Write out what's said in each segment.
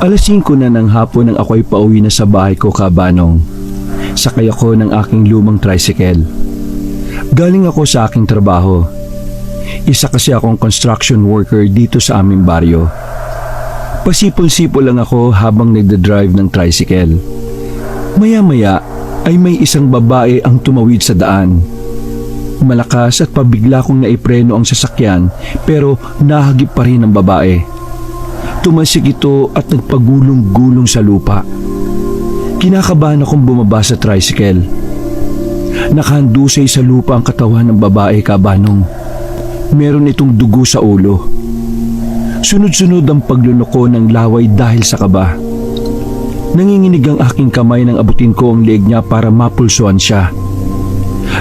5:00 na ng hapon nang ako'y pauwi na sa bahay ko, kabanong. Sakay ako ng aking lumang tricycle. Galing ako sa aking trabaho. Isa kasi akong construction worker dito sa aming baryo. Pasipol-sipol lang ako habang nagda-drive ng tricycle. Maya-maya ay may isang babae ang tumawid sa daan. Malakas at pabigla kong naipreno ang sasakyan pero nahagip pa rin ang babae. Tumasik ito at nagpagulong-gulong sa lupa. Kinakabahan akong bumaba sa tricycle. Nakahandusay sa lupa ang katawan ng babae, kabanong. Meron itong dugo sa ulo. Sunod-sunod ang paglunok ko ng laway dahil sa kaba. Nanginginig ang aking kamay nang abutin ko ang leeg niya para mapulsuan siya.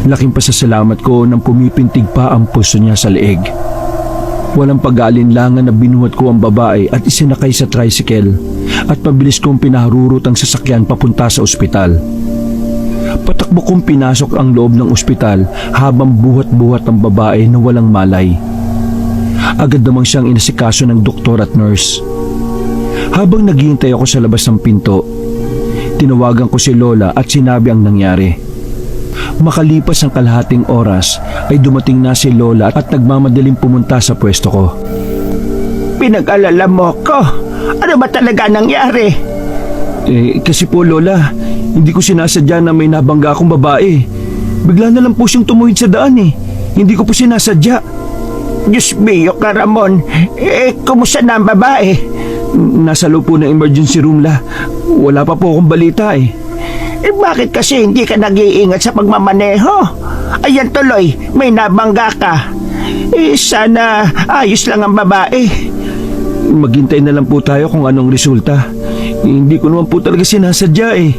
Laking pasasalamat ko nang pumipintig pa ang pulso niya sa leeg. Walang pag-aalinlangan na binuhat ko ang babae at isinakay sa tricycle at pabilis kong pinaharurot ang sasakyan papunta sa ospital. Patakbo kong pinasok ang loob ng ospital habang buhat-buhat ang babae na walang malay. Agad namang siyang inasikaso ng doktor at nurse. Habang naghihintay ako sa labas ng pinto, tinawagan ko si Lola at sinabi ang nangyari. Makalipas ang kalahating oras ay dumating na si Lola at nagmamadaling pumunta sa pwesto ko. Pinag-alala mo ko. Ano ba talaga nangyari? Kasi po Lola, hindi ko sinasadya na may nabangga akong babae. Bigla na lang po siyang tumuhid sa daan eh. Hindi ko po sinasadya. Diyos mio ka, Ramon. Kumusta na ang babae? Nasa loob po ng emergency room la. Wala pa po akong balita eh. Bakit kasi hindi ka nag-iingat sa pagmamaneho? Ayan tuloy, may nabangga ka. Sana ayos lang ang babae. Maghintay na lang po tayo kung anong resulta. Hindi ko naman po talaga sinasadya eh.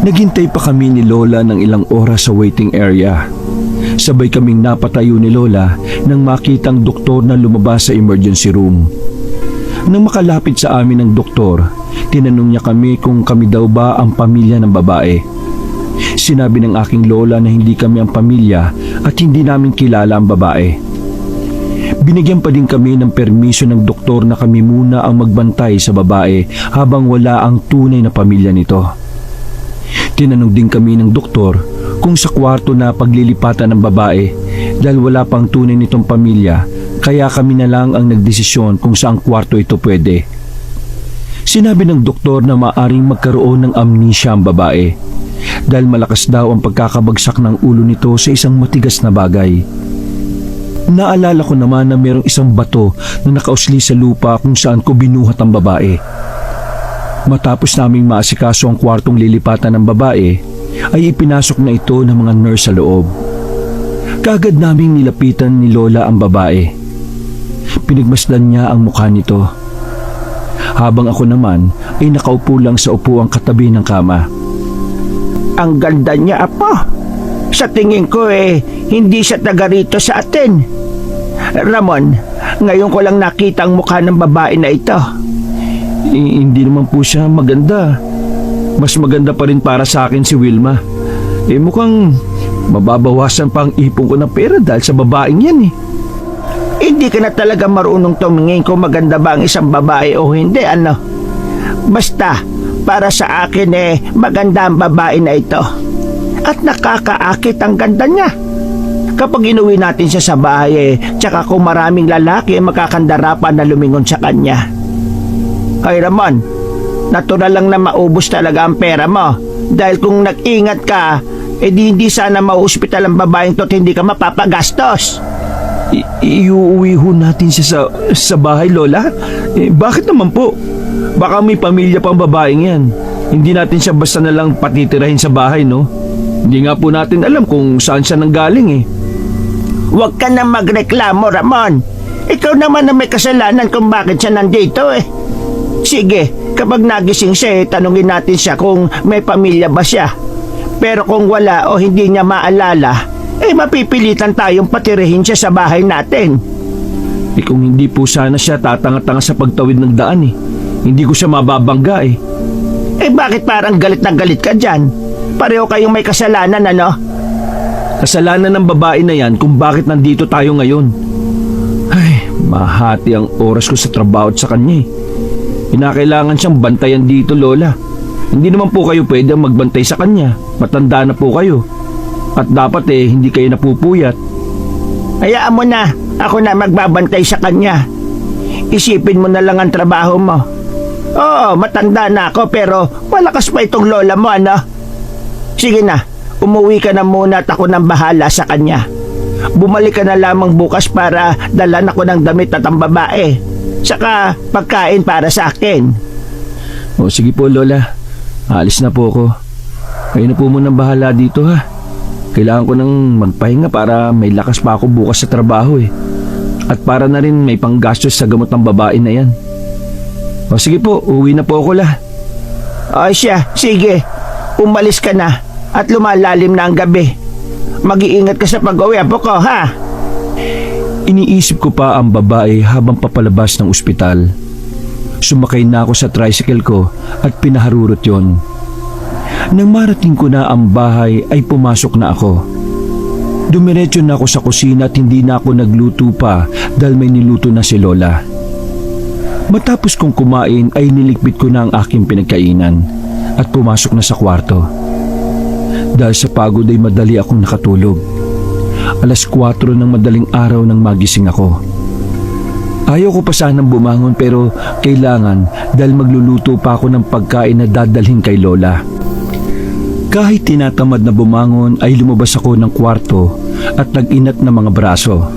Naghintay pa kami ni Lola ng ilang oras sa waiting area. Sabay kaming napatayo ni Lola nang makitang doktor na lumabas sa emergency room. Nang makalapit sa amin ng doktor, tinanong niya kami kung kami daw ba ang pamilya ng babae. Sinabi ng aking lola na hindi kami ang pamilya at hindi namin kilala ang babae. Binigyan pa din kami ng permiso ng doktor na kami muna ang magbantay sa babae habang wala ang tunay na pamilya nito. Tinanong din kami ng doktor kung sa kwarto na paglilipatan ng babae dahil wala pang tunay nitong pamilya, kaya kami na lang ang nagdesisyon kung saang kwarto ito pwede. Sinabi ng doktor na maaring magkaroon ng amnesia ang babae dahil malakas daw ang pagkakabagsak ng ulo nito sa isang matigas na bagay. Naalala ko naman na mayroong isang bato na nakausli sa lupa kung saan ko binuhat ang babae. Matapos naming maasikaso ang kwartong lilipatan ng babae, ay ipinasok na ito ng mga nurse sa loob. Kaagad naming nilapitan ni Lola ang babae. Pinagmasdan niya ang mukha nito. Habang ako naman ay nakaupo lang sa upuang katabi ng kama. Ang ganda niya, Apo. Sa tingin ko hindi siya taga rito sa atin. Ramon, ngayon ko lang nakita ang mukha ng babae na ito. Hindi naman po siya maganda. Mas maganda pa rin para sa akin si Wilma. Mukhang mababawasan pa ang ipon ko ng pera dahil sa babaeng yan eh. Hindi ka na talaga marunong tumingin kung maganda ba ang isang babae o hindi, ano? Basta, para sa akin maganda ang babae na ito. At nakakaakit ang ganda niya. Kapag inuwi natin siya sa bahay tsaka kung maraming lalaki makakandarapan na lumingon sa kanya. Ay Ramon, natural lang na maubos talaga ang pera mo. Dahil kung nag-ingat ka, hindi sana ma-hospital ang babaeng to at hindi ka mapapagastos. Iuwi ho natin siya sa bahay, Lola? Bakit naman po? Baka may pamilya pang babaeng yan. Hindi natin siya basta na lang patitirahin sa bahay, no? Hindi nga po natin alam kung saan siya nanggaling eh. Huwag ka na magreklamo, Ramon. Ikaw naman na may kasalanan kung bakit siya nandito eh. Sige, kapag nagising siya tanungin natin siya kung may pamilya ba siya. Pero kung wala o hindi niya maalala, mapipilitan tayong patirahin siya sa bahay natin. Kung hindi po sana siya tatanga-tanga sa pagtawid ng daan eh. Hindi ko siya mababangga eh. Bakit parang galit na galit ka dyan? Pareho kayong may kasalanan, ano? Kasalanan ng babae na yan kung bakit nandito tayo ngayon. Ay, mahati ang oras ko sa trabaho at sa kanya eh. Kinakailangan siyang bantayan dito, Lola. Hindi naman po kayo pwedeng magbantay sa kanya. Matanda na po kayo. At dapat hindi kayo napupuyat. Hayaan mo na, ako na magbabantay sa kanya. Isipin mo na lang ang trabaho mo. Oo, matanda na ako pero malakas pa itong lola mo, ano? Sige na, umuwi ka na muna at ako nang bahala sa kanya. Bumalik ka na lamang bukas para dalan ako ng damit at ang babae. Saka pagkain para sa akin. O sige po, Lola. Alis na po ako. Kayo na po munang bahala dito, ha. Kailangan ko nang magpahinga para may lakas pa ako bukas sa trabaho At para na rin may panggastos sa gamot ng babae na yan. O sige po, uwi na po ako, La. O siya, sige. Umalis ka na at lumalalim na ang gabi. Mag-iingat ka sa pag-uwi, apo ko, ha? Iniisip ko pa ang babae habang papalabas ng ospital. Sumakay na ako sa tricycle ko at pinaharurot yon. Nang marating ko na ang bahay ay pumasok na ako. Dumiretso na ako sa kusina at hindi na ako nagluto pa dahil may niluto na si Lola. Matapos kong kumain ay niligpit ko na ang aking pinagkainan at pumasok na sa kwarto. Dahil sa pagod ay madali akong nakatulog. 4:00 ng madaling araw nang magising ako. Ayaw ko pa sanang bumangon pero kailangan dahil magluluto pa ako ng pagkain na dadalhin kay Lola. Kahit tinatamad na bumangon ay lumabas ako ng kwarto at nag-inat na mga braso.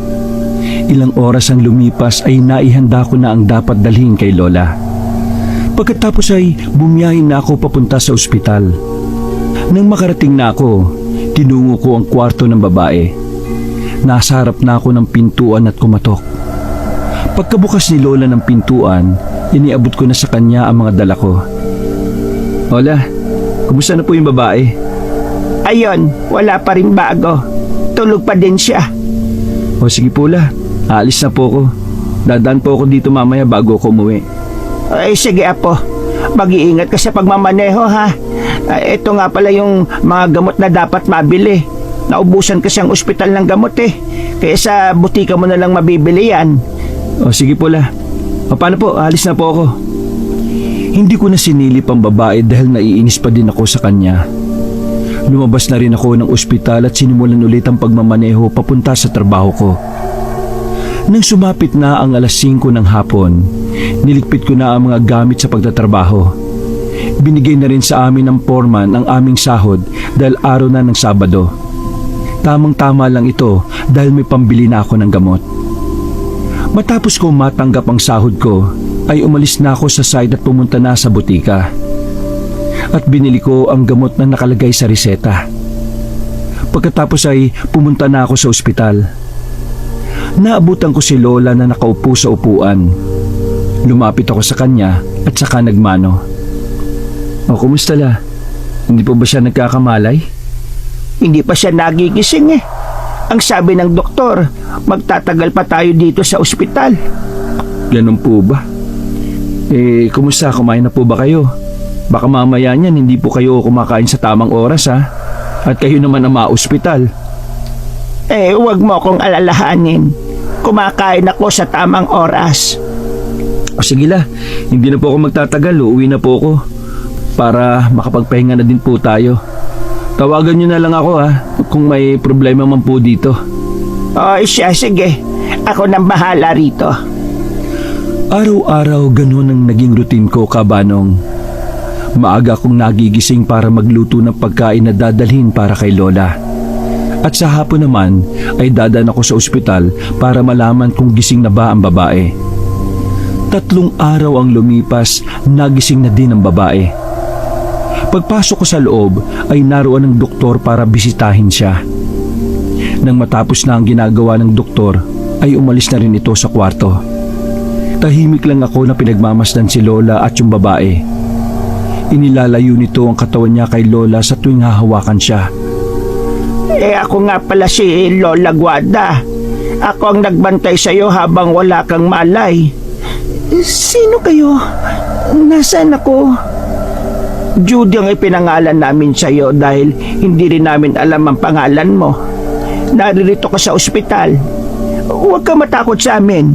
Ilang oras ang lumipas ay naihanda ko na ang dapat dalhin kay Lola. Pagkatapos ay bumiyahin na ako papunta sa ospital. Nang makarating na ako, tinungo ko ang kwarto ng babae. Nasa harap na ako ng pintuan at kumatok. Pagkabukas ni Lola ng pintuan, iniabot ko na sa kanya ang mga dala ko. Lola, kumusta na po yung babae? Ayon, wala pa rin bago. Tulog pa din siya. O sige po, La. Aalis na po ako. Dadaan po ako dito mamaya bago ako umuwi. Ay, sige, apo. Mag-iingat ka sa pagmamaneho, ha? Ito nga pala yung mga gamot na dapat mabili. Naubusan kasi ang ospital ng gamot Kaya sa butika mo na lang mabibili yan. O sige po, La. O paano po? Aalis na po ako. Hindi ko na sinilip ang babae dahil naiinis pa din ako sa kanya. Lumabas na rin ako ng ospital at sinimulan ulit ang pagmamaneho papunta sa trabaho ko. Nang sumapit na ang 5:00 ng hapon, niligpit ko na ang mga gamit sa pagtatrabaho. Binigay na rin sa amin ng foreman ang aming sahod dahil araw na ng Sabado. Tamang-tama lang ito dahil may pambili na ako ng gamot. Matapos ko matanggap ang sahod ko, ay umalis na ako sa site at pumunta na sa butika. At binili ko ang gamot na nakalagay sa reseta. Pagkatapos ay pumunta na ako sa ospital. Naabutan ko si Lola na nakaupo sa upuan. Lumapit ako sa kanya at saka nagmano. O kumusta, La? Hindi po ba siya nagkakamalay? Hindi pa siya nagigising Ang sabi ng doktor, magtatagal pa tayo dito sa ospital. Ganun po ba? Kumusta? Kumain na po ba kayo? Baka mamaya niyan hindi po kayo kumakain sa tamang oras, ha? At kayo naman ang ma-ospital. Huwag mo akong alalahanin. Kumakain ako sa tamang oras. O sige, La, hindi na po ako magtatagal. Uuwi na po ako para makapagpahinga na din po tayo. Tawagan niyo na lang ako, ha, kung may problema man po dito. Siya, sige. Ako nang bahala rito. Araw-araw ganun ang naging routine ko, Kabanong. Maaga akong nagigising para magluto ng pagkain na dadalhin para kay Lola. At sa hapon naman ay dadaan ako sa ospital para malaman kung gising na ba ang babae. 3 araw ang lumipas, nagising na din ang babae. Pagpasok ko sa loob ay naroon ng doktor para bisitahin siya. Nang matapos na ang ginagawa ng doktor ay umalis na rin ito sa kwarto. Tahimik lang ako na pinagmamasdan si Lola at yung babae. Inilalayo nito ang katawan niya kay Lola sa tuwing hahawakan siya. Ako nga pala si Lola Guada. Ako ang nagbantay sa'yo habang wala kang malay. Sino kayo? Nasaan ako? Judy ang ipinangalan namin sa'yo dahil hindi rin namin alam ang pangalan mo. Naririto ka sa ospital. Huwag ka matakot sa amin.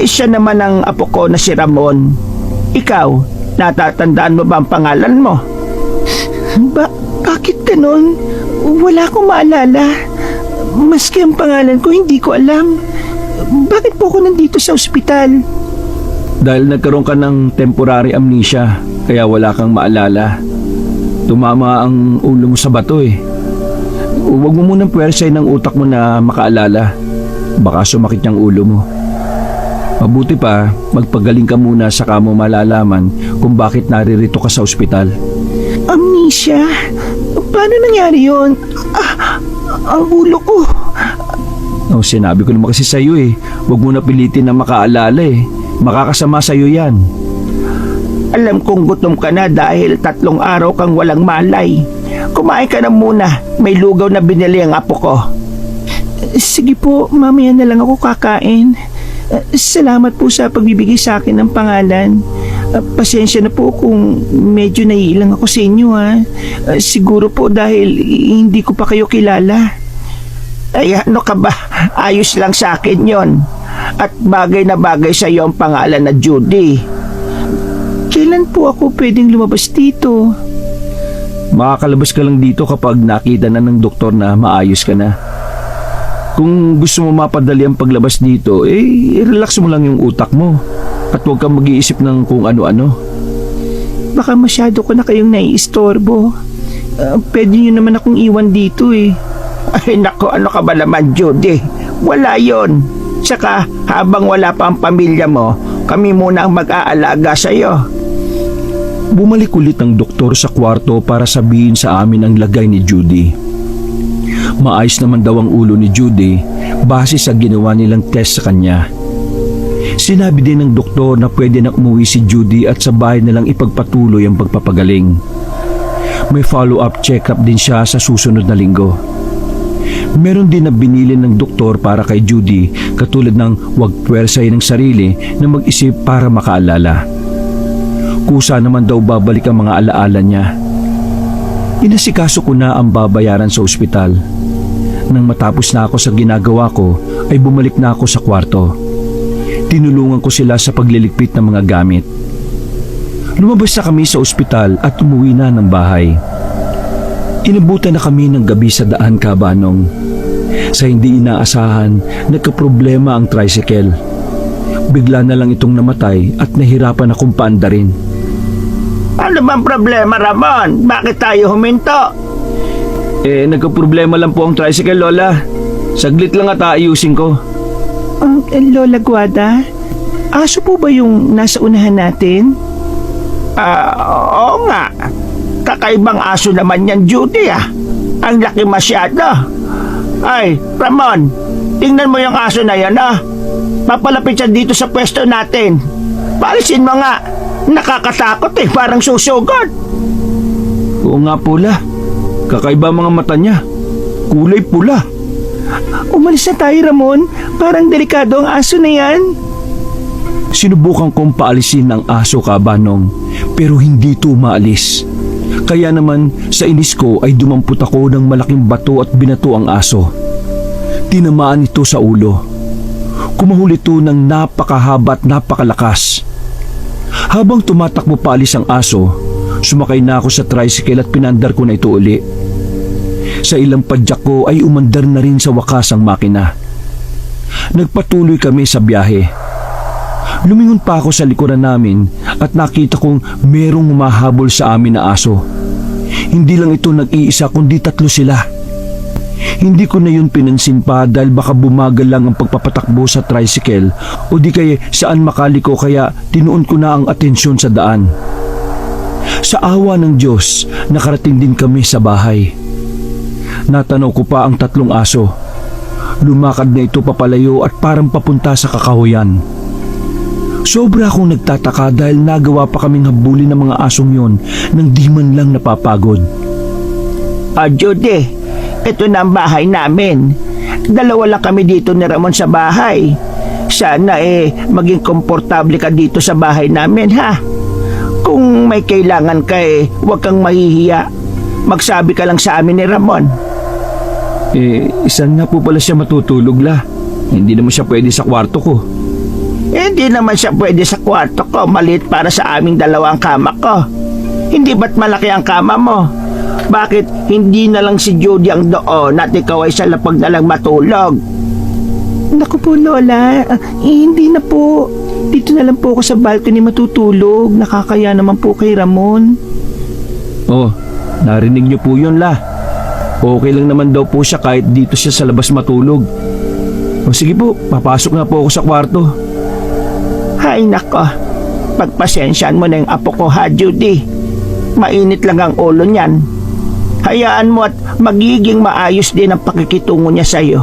Siya naman ang apo ko na si Ramon. Ikaw, natatandaan mo ba ang pangalan mo? Bakit ganon? Wala akong maalala. Maski ang pangalan ko, hindi ko alam. Bakit po ako nandito sa ospital? Dahil nagkaroon ka ng temporary amnesia, kaya wala kang maalala. Tumama ang ulo mo sa bato eh. Huwag mo munang puwersay ng utak mo na makaalala. Baka sumakit yung ulo mo. Mabuti pa, magpagaling ka muna saka mo malalaman kung bakit naririto ka sa ospital. Amnesia? Paano nangyari yun? Ang ulo ko. Sinabi ko naman kasi sa'yo eh. Huwag mo na pilitin na makaalala eh. Makakasama sa'yo yan. Alam kong gutom ka na dahil 3 araw kang walang malay. Kumain ka na muna. May lugaw na binili ang apo ko. Sige po, mamaya na lang ako kakain. Salamat po sa pagbibigay sa akin ng pangalan. Pasensya na po kung medyo naiilang ako sa inyo ha. Siguro po dahil hindi ko pa kayo kilala. Ay ano ka ba? Ayos lang sa akin yon. At bagay na bagay sa iyo ang pangalan na Judy. Kailan po ako pwedeng lumabas dito? Makakalabas ka lang dito kapag nakita na ng doktor na maayos ka na. Kung gusto mo mapadali ang paglabas dito, relax mo lang yung utak mo. At huwag kang mag-iisip ng kung ano-ano. Baka masyado ko na kayong naiistorbo. Pwede nyo naman akong iwan dito eh. Ay nako, ano ka ba naman Judy? Wala yon. Tsaka habang wala pa ang pamilya mo, kami muna ang mag-aalaga sa'yo. Bumalik ulit ang doktor sa kwarto para sabihin sa amin ang lagay ni Judy. Maayos naman daw ang ulo ni Judy base sa ginawa nilang test sa kanya. Sinabi din ng doktor na pwede na umuwi si Judy at sa bahay na lang ipagpatuloy ang pagpapagaling. May follow-up check-up din siya sa susunod na linggo. Meron din na binili ng doktor para kay Judy katulad ng huwag puwersay ng sarili na mag-isip para makaalala. Kusa naman daw babalik ang mga alaala niya. Inasikaso ko na ang babayaran sa ospital. Nang matapos na ako sa ginagawa ko ay bumalik na ako sa kwarto. Tinulungan ko sila sa pagliligpit ng mga gamit. Lumabas na kami sa ospital at umuwi na ng bahay. Inabutan na kami ng gabi sa daan Kabanong. Sa hindi inaasahan, nagkaproblema ang tricycle. Bigla na lang itong namatay at nahirapan akong paandarin. Ano bang problema, Ramon? Bakit tayo huminto? Nagkaproblema lang po ang tricycle, Lola. Saglit lang at aayusin ko. Lola Guada, aso po ba yung nasa unahan natin? Oo nga. Kakaibang aso naman yan, Judy ah. Ang laki masyado. Ay, Ramon, tingnan mo yung aso na yan ah. Papalapit siya dito sa pwesto natin. Palisin mo nga. Nakakatakot eh, parang susugod. Oo nga pula. Kakaiba mga mata niya. Kulay pula. Umalis na tayo, Ramon. Parang delikado ang aso na yan. Sinubukan kong paalisin ang aso Kabanong, pero hindi ito umaalis. Kaya naman sa inis ko ay dumampot ako ng malaking bato at binato ang aso. Tinamaan ito sa ulo. Kumahul ito ng napakahaba at napakalakas. Habang tumatakbo paalis ang aso, sumakay na ako sa tricycle at pinandar ko na ito uli. Sa ilang padyak ko ay umandar na rin sa wakas ang makina. Nagpatuloy kami sa biyahe. Lumingon pa ako sa likuran namin at nakita kong merong humahabol sa amin na aso. Hindi lang ito nag-iisa kundi 3 sila. Hindi ko na yun pinansin pa dahil baka bumagal lang ang pagpapatakbo sa tricycle o di kaya saan makaliko kaya tinuon ko na ang atensyon sa daan. Sa awa ng Diyos, nakarating din kami sa bahay. Natanaw ko pa ang 3 aso. Lumakad na ito papalayo at parang papunta sa kakahuyan. Sobra akong nagtataka dahil nagawa pa kaming habulin ng mga asong yon nang di man lang napapagod. Judy, ito na ang bahay namin. 2 lang kami dito ni Ramon sa bahay. Sana maging komportable ka dito sa bahay namin ha. Kung may kailangan ka huwag kang mahihiya. Magsabi ka lang sa amin ni Ramon. Saan nga po pala siya matutulog la? Hindi naman siya pwede sa kwarto ko. Hindi naman siya pwede sa kwarto ko. Maliit para sa aming dalawang kama ko. Hindi ba't malaki ang kama mo? Bakit hindi na lang si Judy ang doon at ikaw ay sa lapag na lang matulog? Naku po, Lola. Hindi na po. Dito na lang po ako sa balcony matutulog. Nakakaya naman po kay Ramon. Oh, narinig niyo po yun, La. Okay lang naman daw po siya kahit dito siya sa labas matulog. O sige po, papasok na po ako sa kwarto. Hay nako, pagpasensyaan mo na yung apo ko ha, Judy. Mainit lang ang ulo niyan. Hayaan mo at magiging maayos din ang pakikitungo niya sa'yo.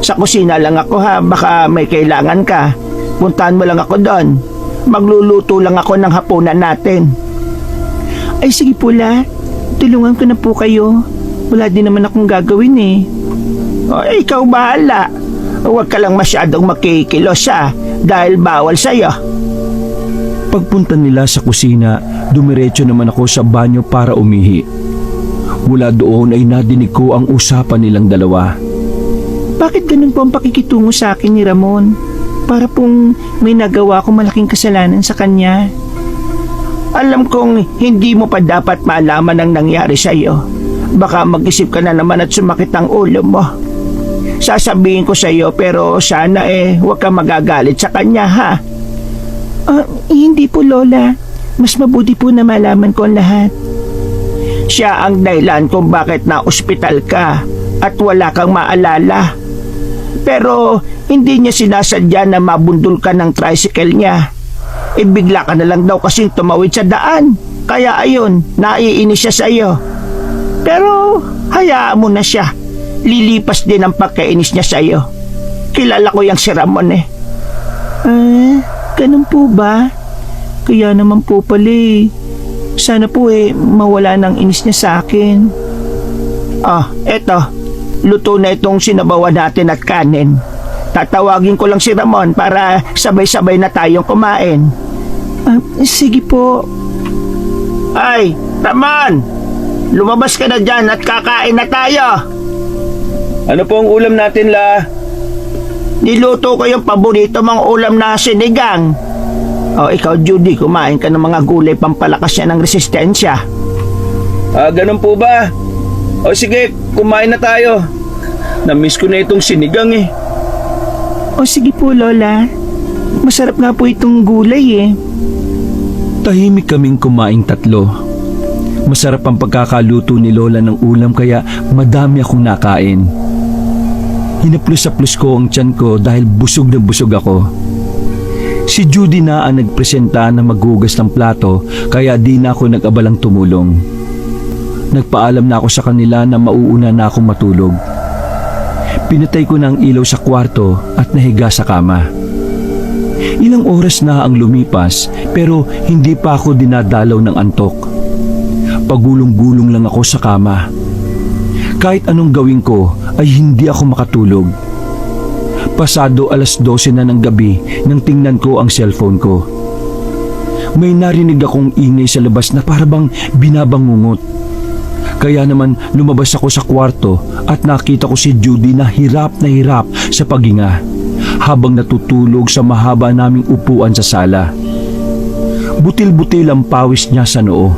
Sa kusina lang ako ha, baka may kailangan ka. Puntahan mo lang ako doon. Magluluto lang ako ng hapunan natin. Ay sige po, La. Tulungan ko na po kayo. Wala din naman akong gagawin eh. O, ikaw bahala. Huwag ka lang masyadong makikilos ha, dahil bawal sa'yo. Pagpunta nila sa kusina, dumiretso naman ako sa banyo para umihi. Mula doon ay nadinig ko ang usapan nilang dalawa. Bakit ganun po ang pakikitungo sa akin ni Ramon? Para pong may nagawa akong malaking kasalanan sa kanya. Alam kong hindi mo pa dapat malaman ang nangyari sa'yo. Baka mag-isip ka na naman at sumakit ang ulo mo. Sasabihin ko sa'yo pero sana huwag ka magagalit sa kanya ha. Hindi po, Lola. Mas mabuti po na malaman ko ang lahat. Siya ang dahilan kung bakit na-ospital ka at wala kang maalala. Pero hindi niya sinasadya na mabundol ka ng tricycle niya. Bigla ka na lang daw kasing tumawid sa daan. Kaya ayun, naiinis siya sa'yo. Pero hayaan mo na siya. Lilipas din ang pagkainis niya sa'yo. Kilala ko yung si Ramon eh. Ganun po ba? Kaya naman po pala eh. Sana po mawala ng inis niya sa akin. Eto. Luto na itong sinabawan natin at kanin. Tatawagin ko lang si Ramon para sabay-sabay na tayong kumain. Sige po. Ay, Ramon! Lumabas ka na dyan at kakain na tayo. Ano po ang ulam natin, La? Niluto ko yung paborito mong ulam na sinigang. Ikaw, Judy, kumain ka ng mga gulay pampalakas niya ng resistensya. Ganun po ba? O sige, kumain na tayo. Namiss ko na itong sinigang eh. O sige po, Lola. Masarap nga po itong gulay eh. Tahimik kaming kumaing tatlo. Masarap ang pagkakaluto ni Lola ng ulam kaya madami akong nakain. Hinaplos-aplos ko ang tiyan ko dahil busog na busog ako. Si Judy na ang nagpresenta na maghugas ng plato kaya di na ako nag-abalang tumulong. Nagpaalam na ako sa kanila na mauuna na akong matulog. Pinatay ko na ang ilaw sa kwarto at nahiga sa kama. Ilang oras na ang lumipas pero hindi pa ako dinadalaw ng antok. Pagulong-gulong lang ako sa kama. Kahit anong gawin ko ay hindi ako makatulog. Pasado 12:00 na ng gabi nang tingnan ko ang cellphone ko. May narinig akong ingay sa labas na parabang binabangungot. Kaya naman lumabas ako sa kwarto at nakita ko si Judy na hirap sa paghinga habang natutulog sa mahaba naming upuan sa sala. Butil-butil ang pawis niya sa noo.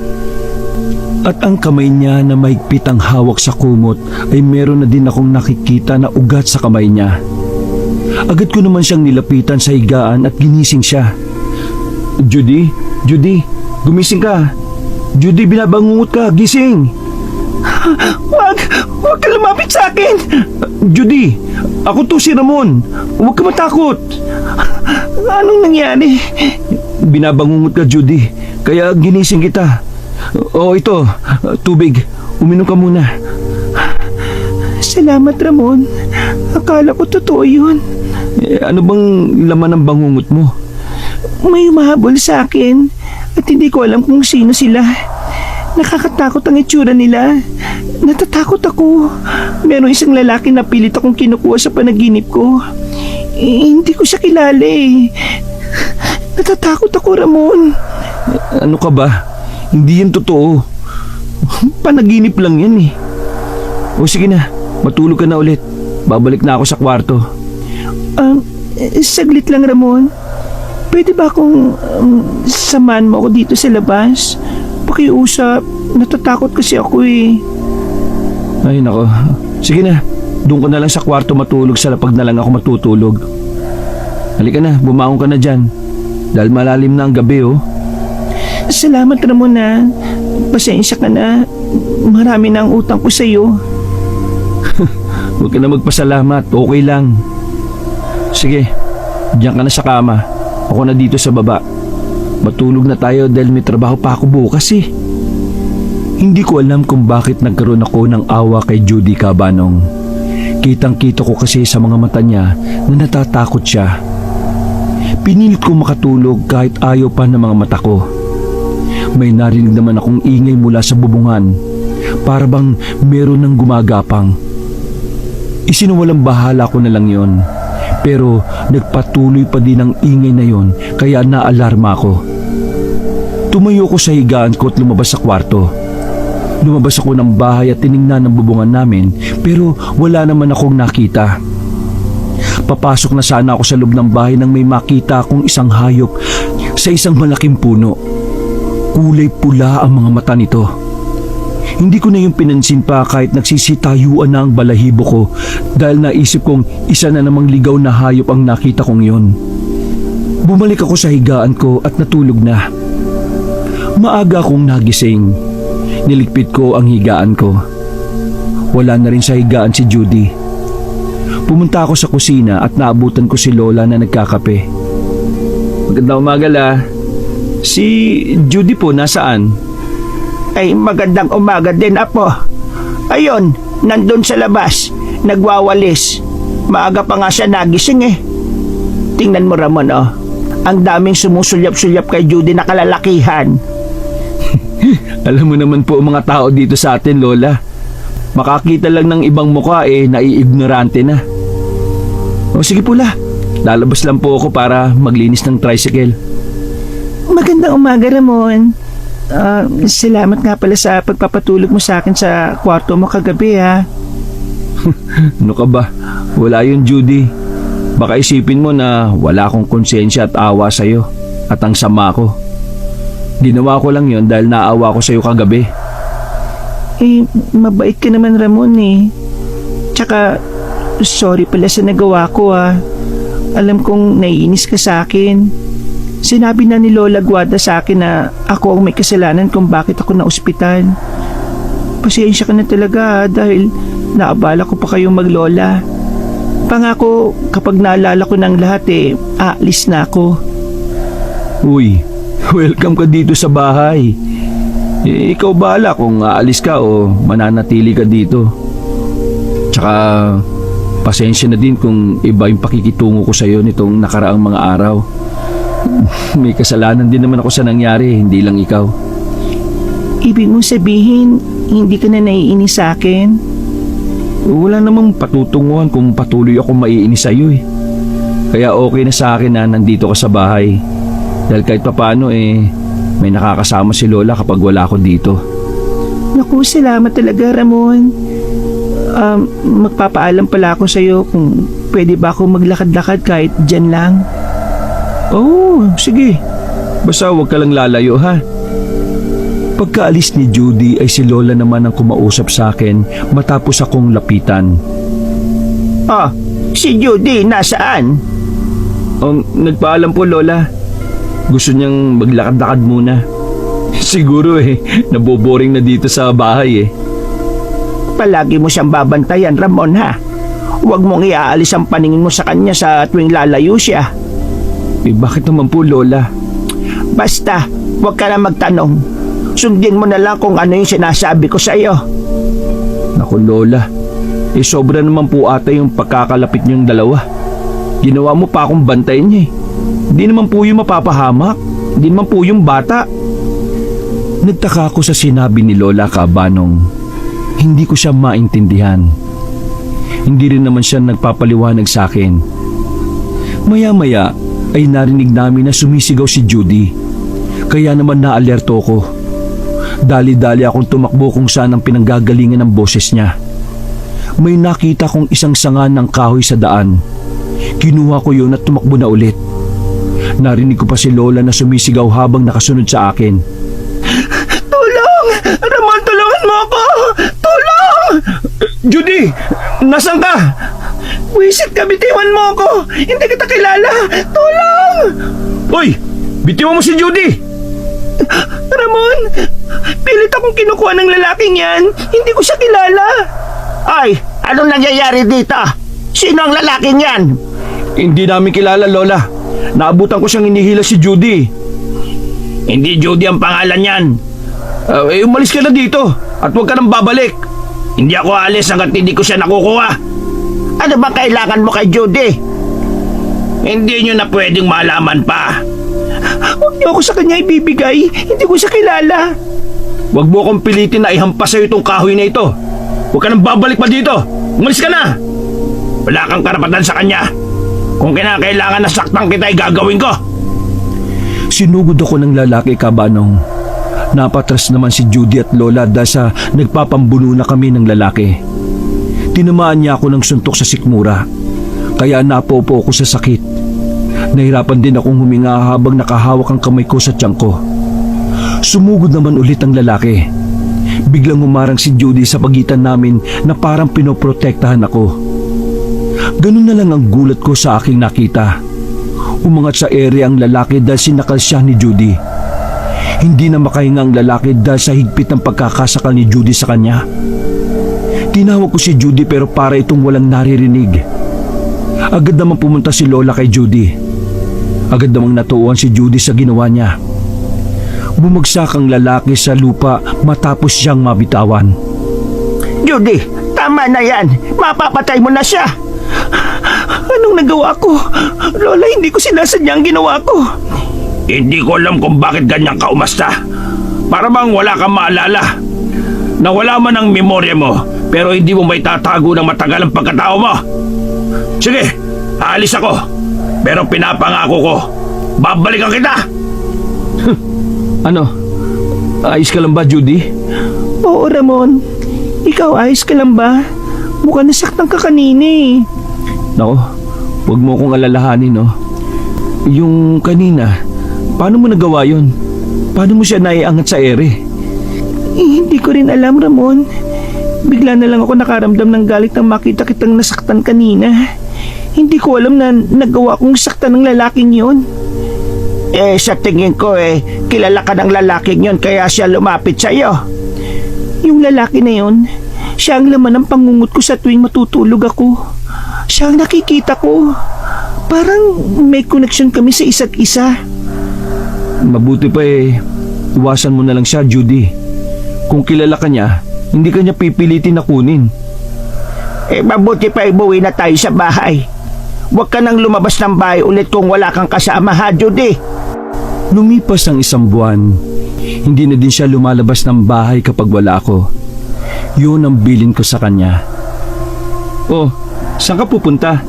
At ang kamay niya na mahigpit ang hawak sa kumot ay meron na din akong nakikita na ugat sa kamay niya. Agad ko naman siyang nilapitan sa higaan at ginising siya. Judy, gumising ka. Judy, binabangungot ka, gising. Huwag ka lumapit sa akin. Judy, ako to si Ramon. Huwag ka matakot. Anong nangyari? Binabangungot ka, Judy. Kaya ginising kita. Ito, tubig. Uminom ka muna. Salamat, Ramon. Akala ko totoo yun. Ano bang laman ng bangungot mo? May humahabol sa akin at hindi ko alam kung sino sila. Nakakatakot ang itsura nila. Natatakot ako. Meron isang lalaki na pilit akong kinukuha sa panaginip ko. Hindi ko siya kilala eh. Natatakot ako, Ramon. Ano ka ba? Hindi yan totoo. Panaginip lang yan eh. O sige na, matulog ka na ulit. Babalik na ako sa kwarto. Saglit lang, Ramon. Pwede ba akong samahan mo ako dito sa labas? Pakiusap. Natatakot kasi ako eh. Ay nako, sige na. Doon ko na lang sa kwarto matulog sa lapag na lang ako matutulog. Halika na, bumangon ka na dyan. Dahil malalim na ang gabi oh. Salamat, Ramon na. Pasensya ka na. Marami na ang utang ko sa'yo. Huwag ka na magpasalamat, okay lang. Sige, diyan ka na sa kama. Ako na dito sa baba. Matulog na tayo dahil may trabaho pa ako bukas eh. Hindi ko alam kung bakit nagkaroon ako ng awa kay Judy Cabanong. Kitang-kita ko kasi sa mga mata niya na natatakot siya. Pinilit ko makatulog kahit ayaw pa ng mga mata ko. May narinig naman akong ingay mula sa bubungan. Para bang meron ng gumagapang. Isinuwalang bahala ko na lang yon. Pero nagpatuloy pa din ang ingay na yon kaya naalarma ako. Tumayo ko sa higaan ko at lumabas sa kwarto. Lumabas ako ng bahay at tiningnan ang bubungan namin pero wala naman akong nakita. Papasok na sana ako sa loob ng bahay nang may makita akong isang hayop sa isang malaking puno. Kulay pula ang mga mata nito. Hindi ko na yung pinansin pa kahit nagsisitayuan na ang balahibo ko dahil naisip kong isa na namang ligaw na hayop ang nakita kong yon. Bumalik ako sa higaan ko at natulog na. Maaga akong nagising. Niligpit ko ang higaan ko. Wala na rin sa higaan si Judy. Pumunta ako sa kusina at naabutan ko si Lola na nagkakape. Magandang umaga la. Si Judy po nasaan? Ay, magandang umaga din, Apo. Ayun, nandun sa labas. Nagwawalis. Maaga pa nga siya nagising eh. Tingnan mo, Ramon, oh. Ang daming sumusulyap-sulyap kay Judy na kalalakihan. Alam mo naman po mga tao dito sa atin, Lola. Makakita lang ng ibang mukha naiignorante na. O sige po la, lalabas lang po ako para maglinis ng tricycle. Magandang umaga, Ramon. Salamat nga pala sa pagpapatulog mo sa akin sa kwarto mo kagabi, ha. Ano ka ba? Wala yun, Judy. Baka isipin mo na wala akong konsensya at awa sa'yo at ang sama ko. Ginawa ko lang yon dahil naawa ko sa'yo kagabi. Mabait ka naman, Ramon eh. Tsaka, sorry pala sa nagawa ko, ha. Alam kong naiinis ka sa akin. Sinabi na ni Lola Guada sa akin na ako ang may kasalanan kung bakit ako na-ospital. Pasensya ka na talaga, ha, dahil naabala ko pa kayong maglola. Pangako, kapag naalala ko ng lahat aalis na ako. Uy, welcome ka dito sa bahay. Ikaw bahala kung aalis ka o mananatili ka dito. Tsaka pasensya na din kung iba yung pakikitungo ko sa'yo nitong nakaraang mga araw. May kasalanan din naman ako sa nangyari, hindi lang ikaw. Ibig mong sabihin, hindi ka na naiinis sa akin? Wala namang patutunguhan kung patuloy ako maiinis sa'yo eh. Kaya okay na sa akin na nandito ka sa bahay. Dahil kahit papano may nakakasama si Lola kapag wala ako dito. Naku, salamat talaga, Ramon. Magpapaalam pala ako sa'yo kung pwede ba ako maglakad-lakad kahit dyan lang. Oo, sige. Basta huwag ka lang lalayo ha. Pagkaalis ni Judy ay si Lola naman ang kumausap sa akin matapos akong lapitan. Si Judy, nasaan? Nagpaalam po, Lola. Gusto niyang maglakad-lakad muna. Siguro naboboring na dito sa bahay Palagi mo siyang babantayan, Ramon, ha? Huwag mong iaalis ang paningin mo sa kanya sa tuwing lalayo siya. Bakit naman po, Lola? Basta, huwag ka na magtanong. Sundin mo na lang kung ano yung sinasabi ko sa iyo. Naku, Lola. Sobra naman po ata yung pagkakalapit niyong dalawa. Ginawa mo pa akong bantayan niya Hindi naman po yung mapapahamak. Hindi naman po yung bata. Nagtaka ako sa sinabi ni Lola Cabanong. Hindi ko siya maintindihan. Hindi rin naman siya nagpapaliwanag sa akin. Maya-maya ay narinig namin na sumisigaw si Judy. Kaya naman naalerto ko. Dali-dali akong tumakbo kung saan ang pinanggagalingan ng boses niya. May nakita kong isang sanga ng kahoy sa daan. Kinuha ko yun at tumakbo na ulit. Narinig ko pa si Lola na sumisigaw habang nakasunod sa akin. Tulong! Ramon, tulungan mo ako! Tulong! Judy! Nasaan ka? Wisit ka, bitiwan mo ako! Hindi kita kilala! Tulong! Hoy! Bitiwan mo si Judy! Ramon! Pilit akong kinukuha ng lalaking yan! Hindi ko siya kilala! Ay! Anong nangyayari dito? Sino ang lalaking yan? Hindi namin kilala, Lola. Naabutan ko siyang inihila si Judy. Hindi Judy ang pangalan yan. Umalis ka na dito at huwag ka nang babalik. Hindi ako alis hanggat hindi ko siya nakukuha. Ano ba kailangan mo kay Judy? Hindi nyo na pwedeng malaman pa. Huwag niyo ako sa kanya ibibigay. Hindi ko siya kilala. Huwag mo akong pilitin na ihampas sa'yo itong kahoy na ito. Huwag ka nang babalik pa dito. Umalis ka na. Wala kang karapatan sa kanya. Kung kinakailangan na saktan kita ay gagawin ko. Sinugod ako ng lalaki, Kabanong. Napatras naman si Judy at Lola dahil sa nagpapambuno na kami ng lalaki. Tinamaan niya ako ng suntok sa sikmura, kaya napopo ako sa sakit. Nahirapan din akong huminga habang nakahawak ang kamay ko sa tiyan ko. Sumugod naman ulit ang lalaki. Biglang umarang si Judy sa pagitan namin na parang pinoprotektahan ako. Ganun na lang ang gulat ko sa aking nakita. Umangat sa ere ang lalaki dahil sinakal siya ni Judy. Hindi na makahinga ang lalaki dahil sa higpit ng pagkakasakal ni Judy sa kanya. Tinawag ko si Judy pero para itong walang naririnig. Agad naman pumunta si Lola kay Judy. Agad namang natuuan si Judy sa ginawa niya. Bumagsak ang lalaki sa lupa matapos siyang mabitawan. Judy, tama na yan. Mapapatay mo na siya. Anong nagawa ko? Lola, hindi ko sinasadya ang ginawa ko. Hindi ko alam kung bakit ganyan ka umasta. Para bang wala kang maalala. Nawala man ang memorya mo, pero hindi mo may tatago ng matagal ang pagkatao mo. Sige, aalis ako. Pero pinapangako ko, babalikan kita. Ano? Ayos ka lang ba, Judy? Oo, Ramon. Ikaw, ayos ka lang ba? Mukhang nasaktan ka kanina eh. Nako, huwag mo akong alalahanin, no? Yung kanina, paano mo nagawa yun? Paano mo siya naiangat sa ere? Hindi ko rin alam, Ramon. Bigla na lang ako nakaramdam ng galit nang makita kitang nasaktan kanina. Hindi ko alam na nagawa kong saktan ng lalaking yun. Sa tingin ko kilala ka ng lalaking yun kaya siya lumapit sa'yo. Yung lalaki na yun, siya ang laman ng pangungot ko sa tuwing matutulog ako. Siya ang nakikita ko. Parang may connection kami sa isa't isa. Mabuti pa iwasan mo na lang siya, Judy. Kung kilala ka niya, hindi ka niya pipilitin na kunin. Mabuti pa ibuwi na tayo sa bahay. Huwag ka nang lumabas ng bahay ulit kung wala kang kasama, ha, Judy? Lumipas ang isang buwan. Hindi na din siya lumalabas ng bahay kapag wala ako. Yun ang bilin ko sa kanya. Oh, saan ka pupunta?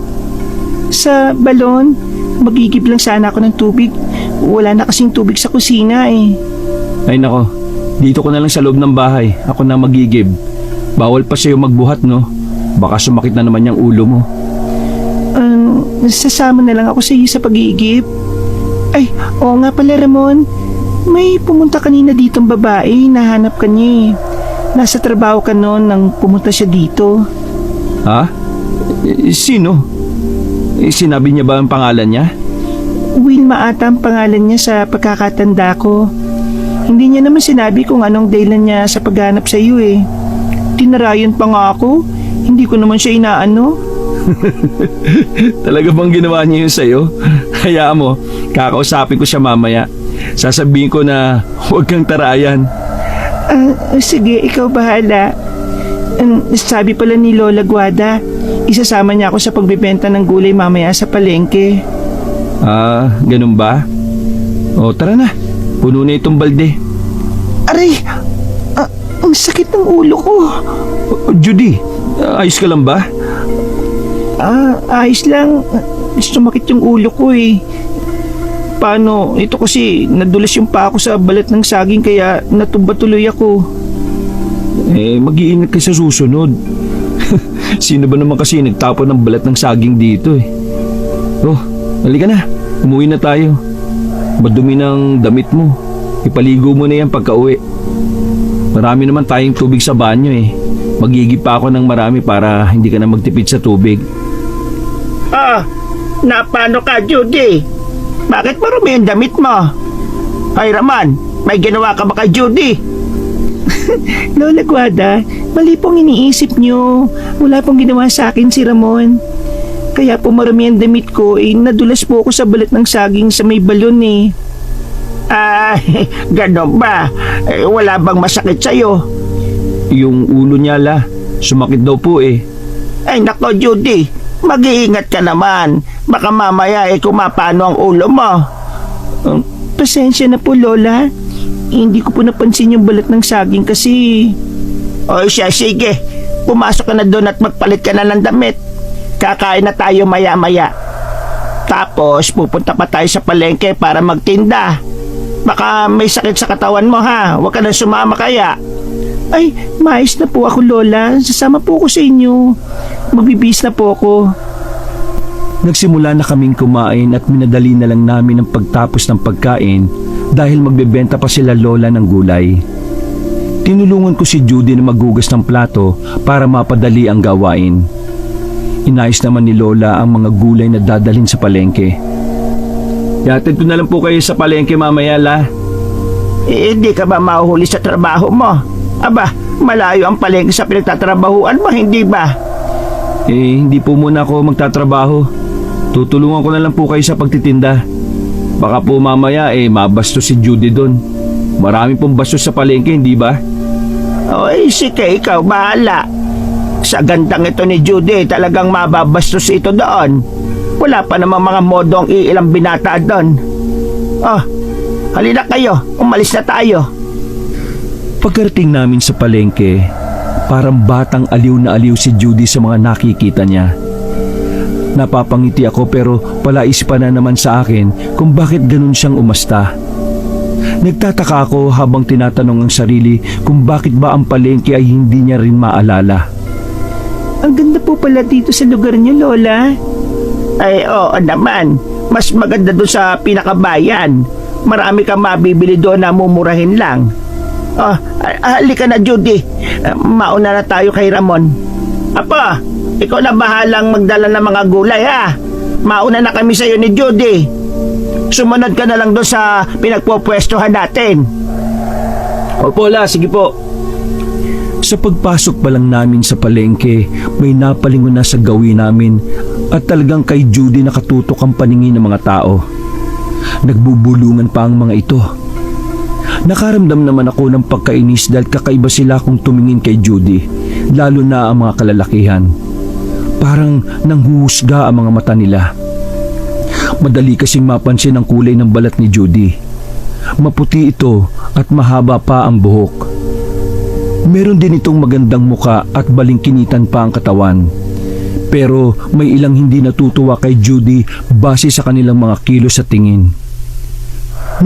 Sa balon. Magigib lang sana ako ng tubig. Wala na kasing tubig sa kusina eh. Ay nako, dito ko na lang sa loob ng bahay. Ako na magigib. Bawal pa sa'yo magbuhat, no? Baka sumakit na naman yung ulo mo. Sasama na lang ako sa iyo sa pag-iigib. Ay, oo nga pala, Ramon. May pumunta kanina ditong babae. Nahanap ka niya eh. Nasa trabaho ka noon nang pumunta siya dito. Ha? Sino? Sinabi niya ba ang pangalan niya? Wilma ata ang pangalan niya sa pagkakatanda ko. Hindi niya naman sinabi kung anong dahilan niya sa paghanap sa iyo eh. Tinarayan pa nga ako. Hindi ko naman siya inaano. Talaga bang ginawa niya yun sa'yo? Hayaan mo, kakausapin ko siya mamaya. Sasabihin ko na huwag kang tarayan. Sige, ikaw bahala. Sabi pala ni Lola Guada, isasama niya ako sa pagbibenta ng gulay mamaya sa palengke. Ganun ba? O, tara na. Puno na itong balde. Aray! Ang sakit ng ulo ko. Judy, ayos ka lang ba? Ayos lang. Sumakit yung ulo ko eh. Paano? Ito kasi nadulas yung pa ako sa balat ng saging kaya natumba tuloy ako. Mag-iingat ka sa susunod. Sino ba naman kasi nagtapon ng balat ng saging dito eh? Halika na, umuwi na tayo. Madumi ng damit mo. Ipaligo mo na yan pagka-uwi. Marami naman tayong tubig sa banyo eh. Magigib pa ako ng marami para hindi ka na magtipid sa tubig. Napano ka, Judy? Bakit marumi ang damit mo? Ay, Ramon, may ginawa ka ba kay Judy? Lola Guada, mali pong iniisip niyo. Wala pong ginawa sa akin si Ramon. Kaya po marami ang damit ko, nadulas po ako sa balat ng saging sa may balon eh. Ganon ba? Wala bang masakit sa'yo? Yung ulo niya la, sumakit daw po eh. Ay nako, Judy, mag-iingat ka naman. Baka mamaya kumapano ang ulo mo. Pasensya na po, Lola. Hindi ko po napansin yung balat ng saging kasi... O siya, sige. Pumasok ka na doon at magpalit ka na ng damit. Kakain na tayo maya-maya. Tapos pupunta pa tayo sa palengke para magtinda. Baka may sakit sa katawan mo ha. Huwag ka na sumama kaya. Ay, maayos na po ako, Lola. Sasama po ako sa inyo. Magbibis na po ako. Nagsimula na kaming kumain at minadali na lang namin ang pagtapos ng pagkain dahil magbebenta pa sila lola ng gulay. Tinulungan ko si Judy na maghugas ng plato para mapadali ang gawain. Inayos naman ni Lola ang mga gulay na dadalhin sa palengke. Yatid ko na lang po kayo sa palengke mamaya la. Hindi ka ba mahuhuli sa trabaho mo? Aba, malayo ang palengke sa pinagtatrabahuan mo, hindi ba? Hindi po muna ako magtatrabaho. Tutulungan ko na lang po kayo sa pagtitinda. Baka po mamaya mabastos si Judy doon. Marami pong bastos sa palengke, hindi ba? Oy, sige, ikaw bahala. Sa gandang ito ni Judy, talagang mababastos ito doon. Wala pa namang mga modong ilang binata doon. Halina kayo, umalis na tayo. Pagkarating namin sa palengke, parang batang aliw na aliw si Judy sa mga nakikita niya. Napapangiti ako pero palais pa na naman sa akin kung bakit ganun siyang umasta. Nagtataka ako habang tinatanong ang sarili kung bakit ba ang palengke ay hindi niya rin maalala. Ang ganda po pala dito sa lugar niyo, Lola. Ay, oo naman. Mas maganda doon sa pinakabayan. Marami kang mabibili doon na mumurahin lang. Halika na, Judy. Mauna na tayo kay Ramon. Apa, ikaw na bahalang magdala ng mga gulay ha. Mauna na kami sa iyo ni Judy. Sumunod ka na lang doon sa pinagpopwestohan natin. Opo la, sige po. Sa pagpasok pa lang namin sa palengke, may napalingon na sa gawin namin at talagang kay Judy nakatutok ang paningin ng mga tao. Nagbubulungan pa ang mga ito. Nakaramdam naman ako ng pagkainis dahil kakaiba sila kung tumingin kay Judy, lalo na ang mga kalalakihan. Parang nanghuhusga ang mga mata nila. Madali kasing mapansin ang kulay ng balat ni Judy. Maputi ito at mahaba pa ang buhok. Meron din itong magandang muka at balingkinitan pa ang katawan. Pero may ilang hindi natutuwa kay Judy base sa kanilang mga kilos at tingin.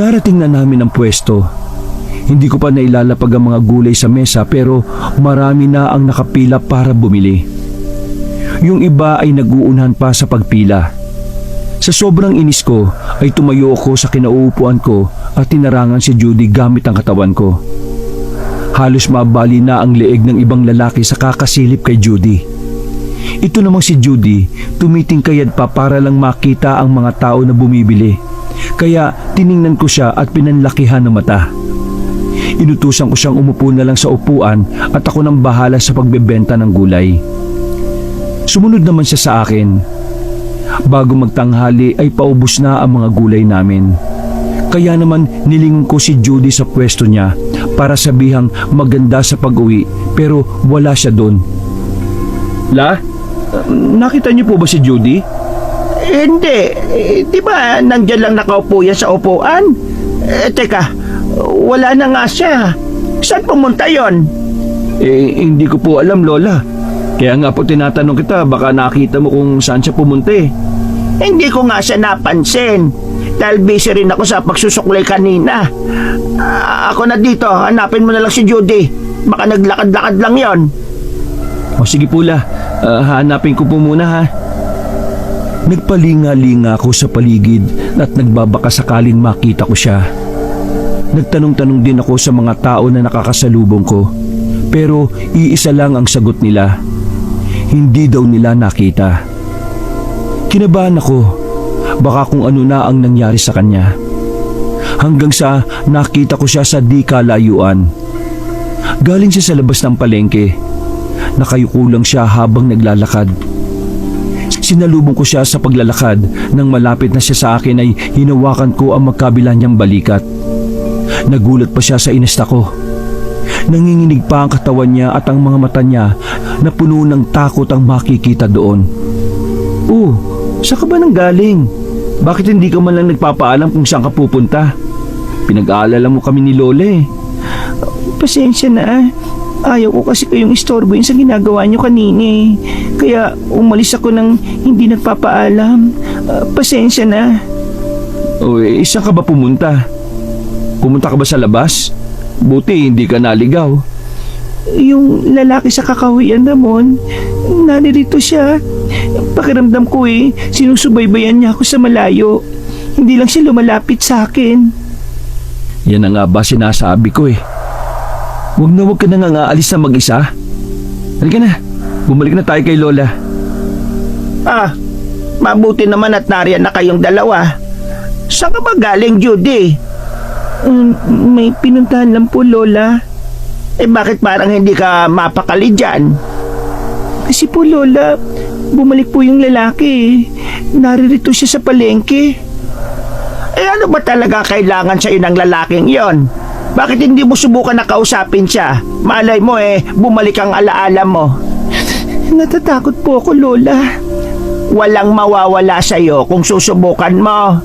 Narating na namin ang pwesto. Hindi ko pa nailalapag ang mga gulay sa mesa pero marami na ang nakapila para bumili. Yung iba ay nag-uunahan pa sa pagpila. Sa sobrang inis ko ay tumayo ako sa kinauupuan ko at tinarangan si Judy gamit ang katawan ko. Halos mabali na ang leeg ng ibang lalaki sa kakasilip kay Judy. Ito namang si Judy, tumitingkayad pa para lang makita ang mga tao na bumibili. Kaya tiningnan ko siya at pinanlakihan ng mata. Inutusan ko siyang umupo na lang sa upuan at ako nang bahala sa pagbebenta ng gulay. Sumunod naman siya sa akin. Bago magtanghali ay paubos na ang mga gulay namin. Kaya naman nilingon ko si Judy sa pwesto niya para sabihang maganda sa pag-uwi pero wala siya doon. La, nakita niyo po ba si Judy? Hindi. Di ba nandyan lang nakaupo yan sa upuan? Teka, wala na nga siya. Saan pumunta yon? Hindi ko po alam, Lola. Kaya nga po tinatanong kita, baka nakita mo kung saan siya pumunta eh. Hindi ko nga siya napansin. Dahil busy rin ako sa pagsusuklay kanina. Ako na dito, hanapin mo na lang si Judy. Baka naglakad-lakad lang yon. O sige po la, hanapin ko po muna ha. Nagpalinga-linga ako sa paligid at nagbabaka sakaling makita ko siya. Nagtanong-tanong din ako sa mga tao na nakakasalubong ko, pero iisa lang ang sagot nila. Hindi daw nila nakita. Kinabahan ako, baka kung ano na ang nangyari sa kanya. Hanggang sa nakita ko siya sa di kalayuan. Galing siya sa labas ng palengke. Nakayuko lang siya habang naglalakad. Sinalubong ko siya sa paglalakad. Nang malapit na siya sa akin ay hinawakan ko ang magkabila niyang balikat. Nagulat pa siya sa inasta ko. Nanginginig pa ang katawan niya at ang mga mata niya na puno ng takot ang makikita doon. "Oh, saan ka ba nang galing? Bakit hindi ka man lang nagpapaalam kung saan ka pupunta? Pinag-aalala mo kami ni Lola eh." Pasensya na. Ayaw ko kasi kayong istorbohin sa ginagawa nyo kanina eh. Kaya umalis ako nang hindi nagpapaalam. Pasensya na. "O saan ka ba pumunta? Pumunta ka ba sa labas? Buti hindi ka naligaw." Yung lalaki sa kakahuyan, Ramon, naririto siya. Pakiramdam ko eh, sinusubaybayan niya ako sa malayo. Hindi lang siya lumalapit sa akin. Yan na nga ba sinasabi ko eh. Huwag ka na nga aalis na mag-isa. Halika na, bumalik na tayo kay Lola. Mabuti naman at nariyan na kayong dalawa. Saan ka ba galing, Judy? May pinuntahan lang po, Lola. Bakit parang hindi ka mapakali dyan? Kasi po, Lola, bumalik po yung lalaki. Naririto siya sa palengke. Ano ba talaga kailangan sa inang lalaking yon? Bakit hindi mo subukan na kausapin siya? Malay mo bumalik ang alaala mo. Natatakot po ako, Lola. Walang mawawala sa'yo kung susubukan mo.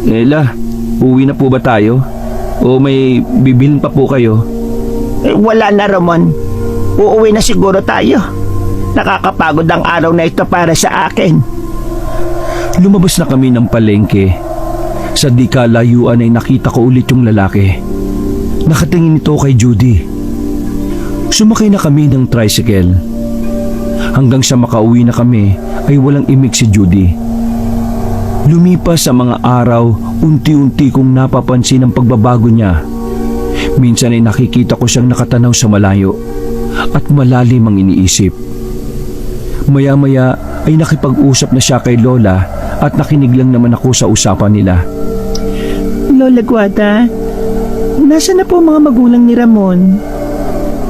Ella, uwi na po ba tayo? O may bibilin pa po kayo? Wala na, Ramon. Uuwi na siguro tayo. Nakakapagod ang araw na ito para sa akin. Lumabas na kami ng palengke. Sa di kalayuan ay nakita ko ulit yung lalaki. Nakatingin ito kay Judy. Sumakay na kami ng tricycle. Hanggang sa makauwi na kami ay walang imik si Judy. Lumipas sa mga araw, unti-unti kong napapansin ang pagbabago niya. Minsan ay nakikita ko siyang nakatanaw sa malayo at malalim ang iniisip. Maya-maya ay nakipag-usap na siya kay Lola at nakinig lang naman ako sa usapan nila. Lola Guada, nasa na po mga magulang ni Ramon?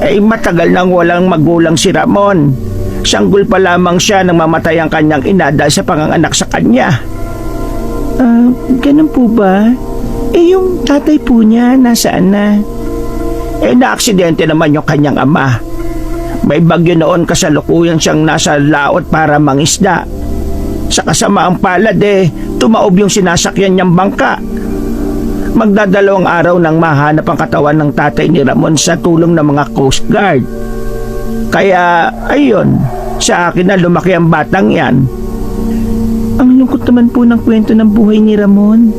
Matagal nang walang magulang si Ramon. Sanggol pa lamang siya nang mamatay ang kanyang ina dahil sa panganganak sa kanya. Ganun po ba? Yung tatay po niya, nasaan na? Naaksidente naman yung kanyang ama. May bagyo noon, kasalukuyan siyang nasa laot para mangisda. Sa kasamaang palad tumaob yung sinasakyan niyang bangka. Magdadalawang araw nang mahanap ang katawan ng tatay ni Ramon sa tulong ng mga Coast Guard. Kaya, ayun, sa akin na lumaki ang batang yan. Ang lungkot naman po ng kwento ng buhay ni Ramon.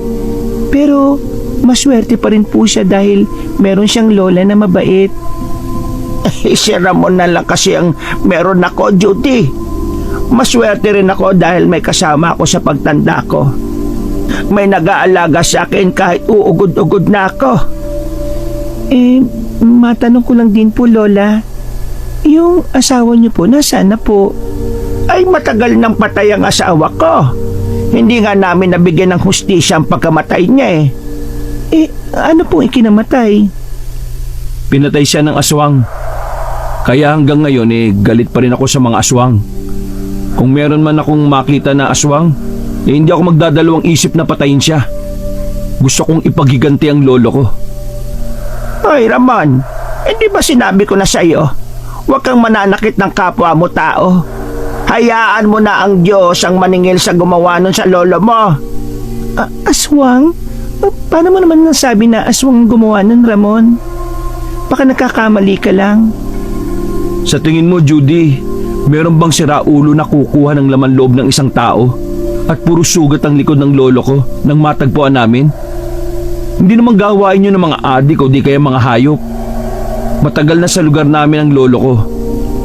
Pero, maswerte pa rin po siya dahil meron siyang lola na mabait. Si Ramon na lang kasi ang meron ako, Judy. Maswerte rin ako dahil may kasama ako sa pagtanda ko. May nag-aalaga sa akin kahit uugod-ugod na ako. Matanong ko lang din po, Lola. Yung asawa niyo po, nasaan na po? Ay, matagal nang patay ang asawa ko. Hindi nga namin nabigyan ng hustisya ang pagkamatay niya Ano pong ikinamatay? Pinatay siya ng aswang. Kaya hanggang ngayon galit pa rin ako sa mga aswang. Kung meron man akong makita na aswang, hindi ako magdadalawang isip na patayin siya. Gusto kong ipaghiganti ang lolo ko. Ay, Ramon, hindi ba sinabi ko na sa'yo? Huwag kang mananakit ng kapwa mo tao. Hayaan mo na ang Diyos ang maningil sa gumawa nun sa lolo mo. Aswang? Paano mo naman nasabi na aswang gumawa nun, Ramon? Baka nagkakamali ka lang. Sa tingin mo, Judy, meron bang siraulo na kukuha ng laman loob ng isang tao at puro sugat ang likod ng lolo ko nang matagpuan namin? Hindi naman gawain nyo ng mga adik o di kaya mga hayop. Matagal na sa lugar namin ang lolo ko.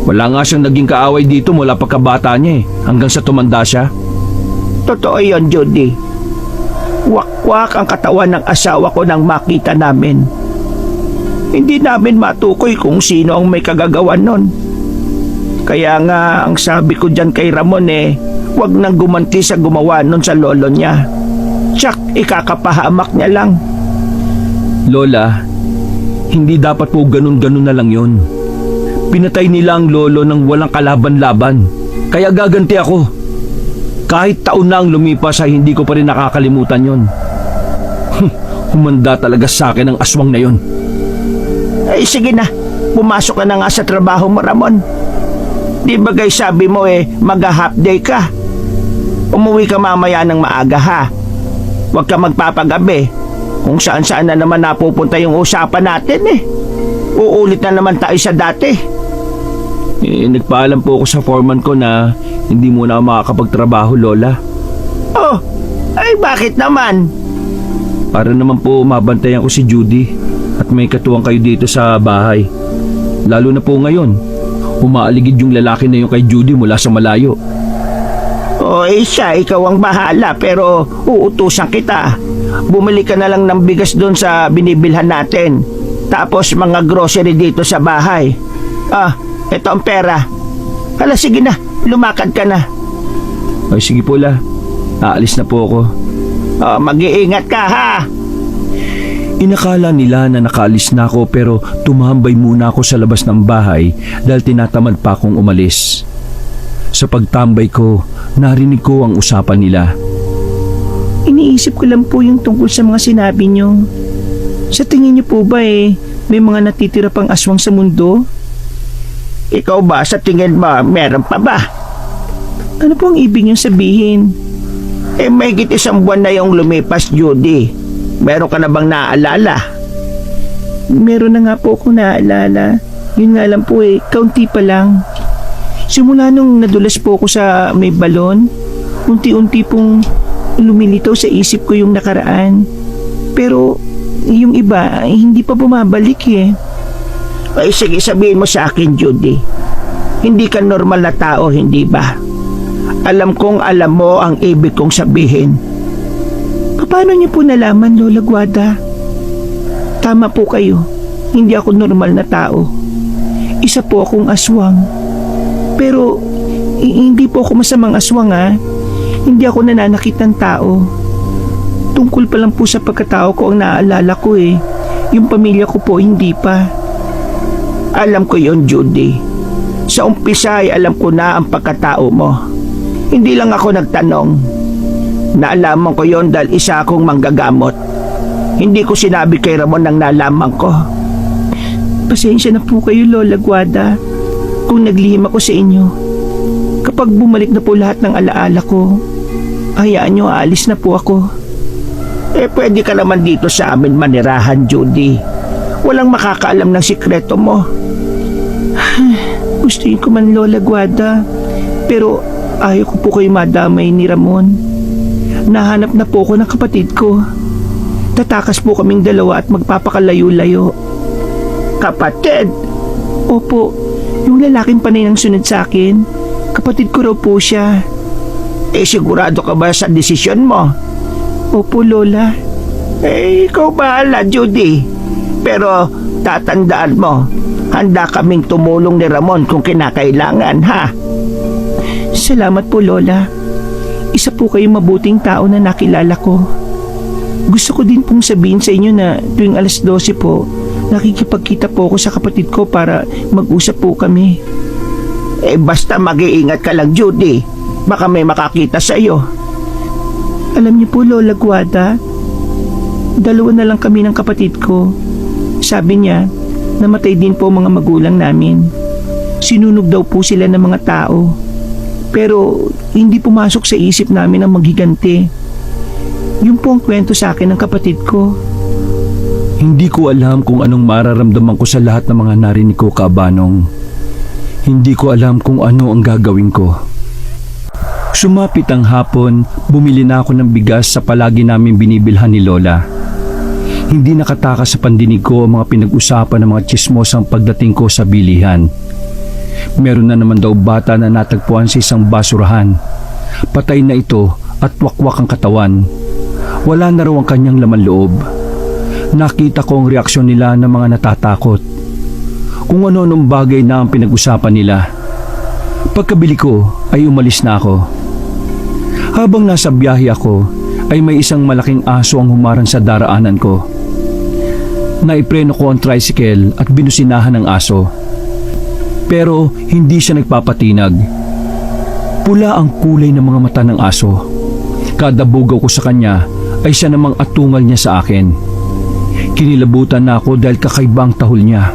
Wala nga siyang naging kaaway dito mula pagkabata niya hanggang sa tumanda siya. Totoo yon, Judy. Wakwak ang katawan ng asawa ko nang makita namin. Hindi namin matukoy kung sino ang may kagagawan nun. Kaya nga ang sabi ko dyan kay Ramon wag nang gumanti sa gumawa nun sa lolo niya. Tsak, ikakapahamak niya lang. Lola, hindi dapat po ganun-ganun na lang yon. Pinatay nila ang lolo ng walang kalaban-laban. Kaya gaganti ako. Kahit taon na ang lumipas ay hindi ko pa rin nakakalimutan yon. Humanda talaga sa akin ang aswang na yon. Ay sige na, pumasok ka na nga sa trabaho mo, Ramon. Di ba guys sabi mo mag-half day ka? Umuwi ka mamaya ng maaga ha. Huwag ka magpapagabi. Kung saan-saan na naman napupunta yung usapan natin Uulit na naman tayo sa dati. Nagpaalam po ako sa foreman ko na hindi muna ako makakapagtrabaho, Lola. Oh, ay bakit naman? Para naman po mabantayan ko si Judy at may katuwang kayo dito sa bahay. Lalo na po ngayon, umaaligid yung lalaki na yung kay Judy mula sa malayo. Siya, ikaw ang bahala pero uutusan kita. Bumili ka na lang ng bigas doon sa binibilhan natin. Tapos mga grocery dito sa bahay. Ito ang pera. Hala, sige na, lumakad ka na. Ay sige po, La. Aalis na po ako. Mag-iingat ka ha. Inakala nila na nakaalis na ako pero tumambay muna ako sa labas ng bahay dahil tinatamad pa akong umalis. Sa pagtambay ko, narinig ko ang usapan nila. Iniisip ko lang po yung tungkol sa mga sinabi nyo. Sa tingin nyo po ba may mga natitira pang aswang sa mundo? Ikaw ba, sa tingin mo, meron pa ba? Ano po ang ibig nyo sabihin? May isang buwan na yung lumipas, Judy. Meron ka na bang naaalala? Meron na nga po akong naaalala. Yun nga lang po kaunti pa lang. Simula nung nadulas po ako sa may balon, unti-unti pong lumilitaw sa isip ko yung nakaraan. Pero yung iba hindi pa bumabalik Ay sige, sabihin mo sa akin, Judy. Hindi ka normal na tao, hindi ba? Alam kong alam mo ang ibig kong sabihin. Paano niyo po nalaman, Lola Guada? Tama po kayo. Hindi ako normal na tao. Isa po akong aswang. Pero hindi po ako masamang aswang Hindi ako nananakit ng tao. Tungkol pa lang po sa pagkatao ko ang naaalala ko Yung pamilya ko po hindi pa. Alam ko yon, Judy. Sa umpisa ay alam ko na ang pagkatao mo. Hindi lang ako nagtanong. Naalaman ko yon dahil isa akong manggagamot. Hindi ko sinabi kay Ramon nang nalaman ko. Pasensya na po kayo, Lola Guada, kung naglihim ako sa inyo. Kapag bumalik na po lahat ng alaala ko, hayaan nyo, aalis na po ako. Pwede ka naman dito sa amin manirahan, Judy. Walang makakaalam ng sikreto mo. Gustuin ko man, Lola Guada, pero ayaw ko po kayo madamay ni Ramon. Nahanap na po ako ng kapatid ko. Tatakas po kaming dalawa at magpapakalayo-layo. Kapatid? Opo, yung lalaking panay ng sunod sa akin. Kapatid ko raw po siya. Sigurado ka ba sa desisyon mo? Opo, Lola. Ikaw bahala, Judy. Pero tatandaan mo, handa kaming tumulong ni Ramon kung kinakailangan, ha? Salamat po, Lola. Isa po kayong mabuting tao na nakilala ko. Gusto ko din pong sabihin sa inyo na tuwing alas 12 po, nakikipagkita po ako sa kapatid ko para mag-usap po kami. Basta mag-iingat ka lang, Judy. Baka may makakita sa iyo. Alam niyo po, Lola Guada, dalawa na lang kami ng kapatid ko. Sabi niya, namatay din po mga magulang namin. Sinunog daw po sila ng mga tao. Pero hindi pumasok sa isip namin ang maghiganti. Yun po ang kwento sa akin ng kapatid ko. Hindi ko alam kung anong mararamdaman ko sa lahat ng mga narinig ko, Kabanong. Hindi ko alam kung ano ang gagawin ko. Sumapit ang hapon, bumili na ako ng bigas sa palagi namin binibilhan ni Lola. Hindi nakatakas sa pandinig ko ang mga pinag-usapan ng mga tsismosang pagdating ko sa bilihan. Meron na naman daw bata na natagpuan sa isang basurahan. Patay na ito at wakwak ang katawan. Wala na raw ang kanyang laman loob. Nakita ko ang reaksyon nila ng mga natatakot. Kung ano-anong bagay na ang pinag-usapan nila. Pagkabili ko ay umalis na ako. Habang nasa biyahe ako ay may isang malaking aso ang humarang sa daraanan ko. Naipreno ko ang tricycle at binusinahan ng aso. Pero hindi siya nagpapatinag. Pula ang kulay ng mga mata ng aso. Kada bugaw ko sa kanya ay siya namang atungal niya sa akin. Kinilabutan na ako dahil kakaiba ang tahol niya.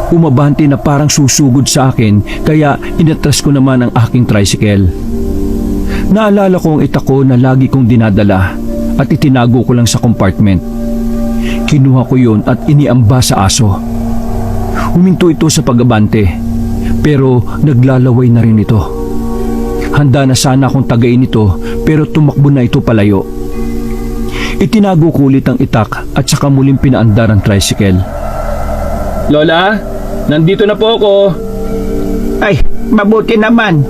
Umabante na parang susugod sa akin kaya inatras ko naman ang aking tricycle. Naalala ko ang itako na lagi kong dinadala at itinago ko lang sa compartment. Kinuha ko yun at iniamba sa aso. Huminto ito sa pag-abante pero naglalaway na rin ito. Handa na sana akong tagayin ito pero tumakbo na ito palayo. Itinago ko ulit ang itak at saka muling pinaandar ang tricycle. Lola, nandito na po ako. Ay, mabuti naman.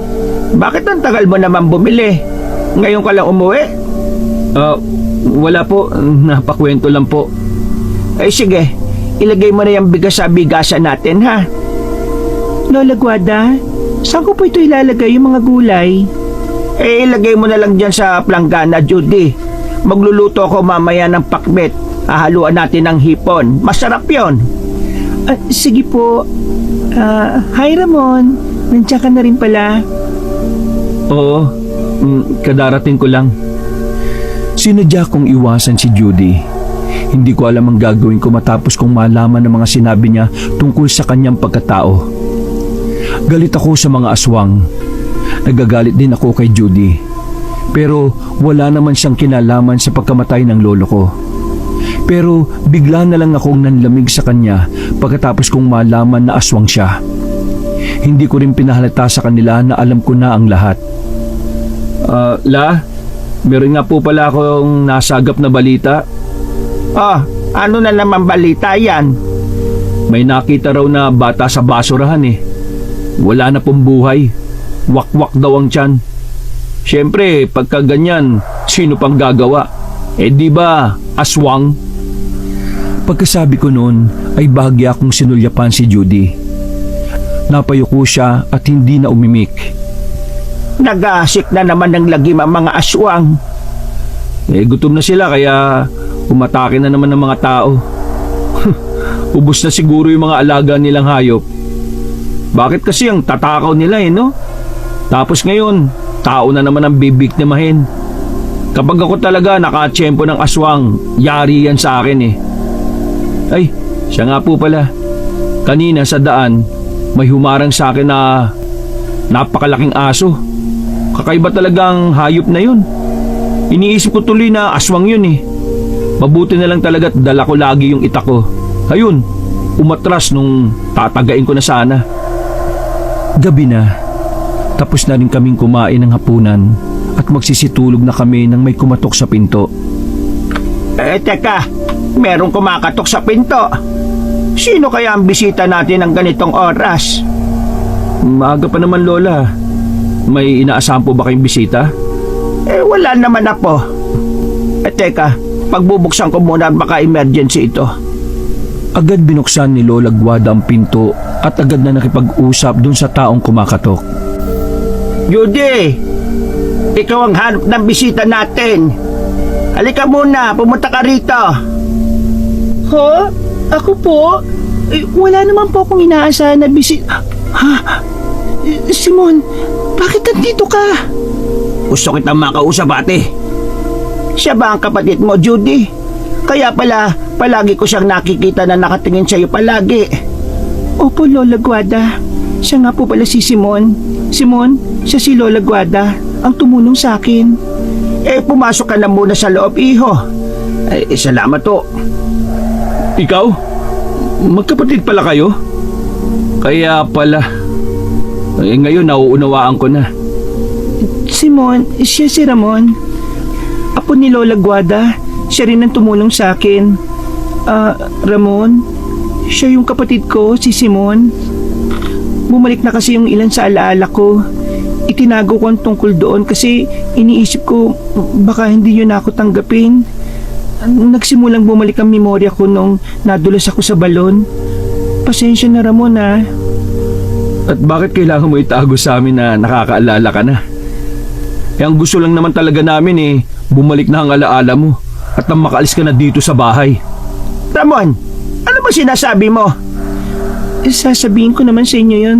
Bakit ang tagal mo naman bumili? Ngayon ka lang umuwi? Wala po, napakwento lang po. Ay sige, ilagay mo na yung bigas sa bigasan natin ha. Lola Guada, saan ko po ito ilalagay yung mga gulay? Eh, ilagay mo na lang dyan sa planggana, Judy. Magluluto ako mamaya ng pakbet. Hahaluan natin ng hipon. Masarap yon. Sige po. Hi Ramon, nandiyan ka na rin pala. Oo, kadarating ko lang. Sinadya kong iwasan si Judy. Hindi ko alam ang gagawin ko matapos kong malaman ng mga sinabi niya tungkol sa kanyang pagkatao. Galit ako sa mga aswang. Nagagalit din ako kay Judy. Pero wala naman siyang kinalaman sa pagkamatay ng lolo ko. Pero bigla na lang akong nanlamig sa kanya pagkatapos kong malaman na aswang siya. Hindi ko rin pinahalata sa kanila na alam ko na ang lahat. Meron nga po pala akong nasagap na balita. Oh, ano na naman balita yan? May nakita raw na bata sa basurahan eh. Wala na pong buhay. Wakwak daw ang tiyan. Siyempre, pagka ganyan, sino pang gagawa? Eh di ba, aswang? Pagkasabi ko noon ay bahagya akong sinulyapan si Judy. Napayuko siya at hindi na umimik. Nag-aasik na naman ng lagim ang mga aswang. Eh gutom na sila kaya umatake na naman ng mga tao. Ubus na siguro yung mga alaga nilang hayop. Bakit kasi ang tatakaw nila no? Tapos ngayon, tao na naman ang bibiktimahin. Kapag ako talaga nakatsyempo ng aswang, yari yan sa akin eh. Ay, siya nga po pala. Kanina sa daan, may humarang sa akin na napakalaking aso. Kakaiba talagang hayop na yun. Iniisip ko tuloy na aswang yun eh. Mabuti na lang talaga at dala ko lagi yung itak ko. Ayun, umatras nung tatagain ko na sana. Gabi na. Tapos na rin kaming kumain ng hapunan at magsisitulog na kami nang may kumatok sa pinto. Eh, teka, merong kumakatok sa pinto. Sino kaya ang bisita natin ng ganitong oras? Maaga pa naman Lola. May inaasahan po ba kayong bisita? Eh, wala naman na po. Eh, teka, pagbubuksan ko muna baka emergency ito. Agad binuksan ni Lola Guada ang pinto at agad na nakipag-usap dun sa taong kumakatok. Judy, ikaw ang hanap ng bisita natin. Halika muna, pumunta ka rito. Ha? Ako po? Wala naman po akong inaasahan na bisita. Ha? Simon, bakit nandito ka? Gusto kitang makausap, ate. Siya ba ang kapatid mo, Judy? Kaya pala, palagi ko siyang nakikita na nakatingin sa'yo palagi. Opo, Lola Guada. Siya nga po pala si Simon. Simon, siya si Lola Guada, ang tumulong sa akin. Eh, pumasok ka na muna sa loob, iho. Eh, salamat to. Ikaw? Magkapatid pala kayo? Kaya pala. Eh ngayon nauunawaan ko na. Simon, siya si Ramon. Apo ni Lola Guada. Siya rin ang tumulong sa akin. Ramon, siya yung kapatid ko, si Simon. Bumalik na kasi yung ilan sa alaala ko. itinago ko ang tungkol doon kasi iniisip ko baka hindi yun ako tanggapin. Nagsimulang bumalik ang memorya ko nung nadulas ako sa balon. Pasensya na, Ramon, ah. At bakit kailangan mo itago sa amin na nakakaalala ka na? Eh, ang gusto lang naman talaga namin bumalik na ang alaala mo at nang makaalis ka na dito sa bahay. Ramon, ano ba sinasabi mo? Sasabihin ko naman sa inyo yun.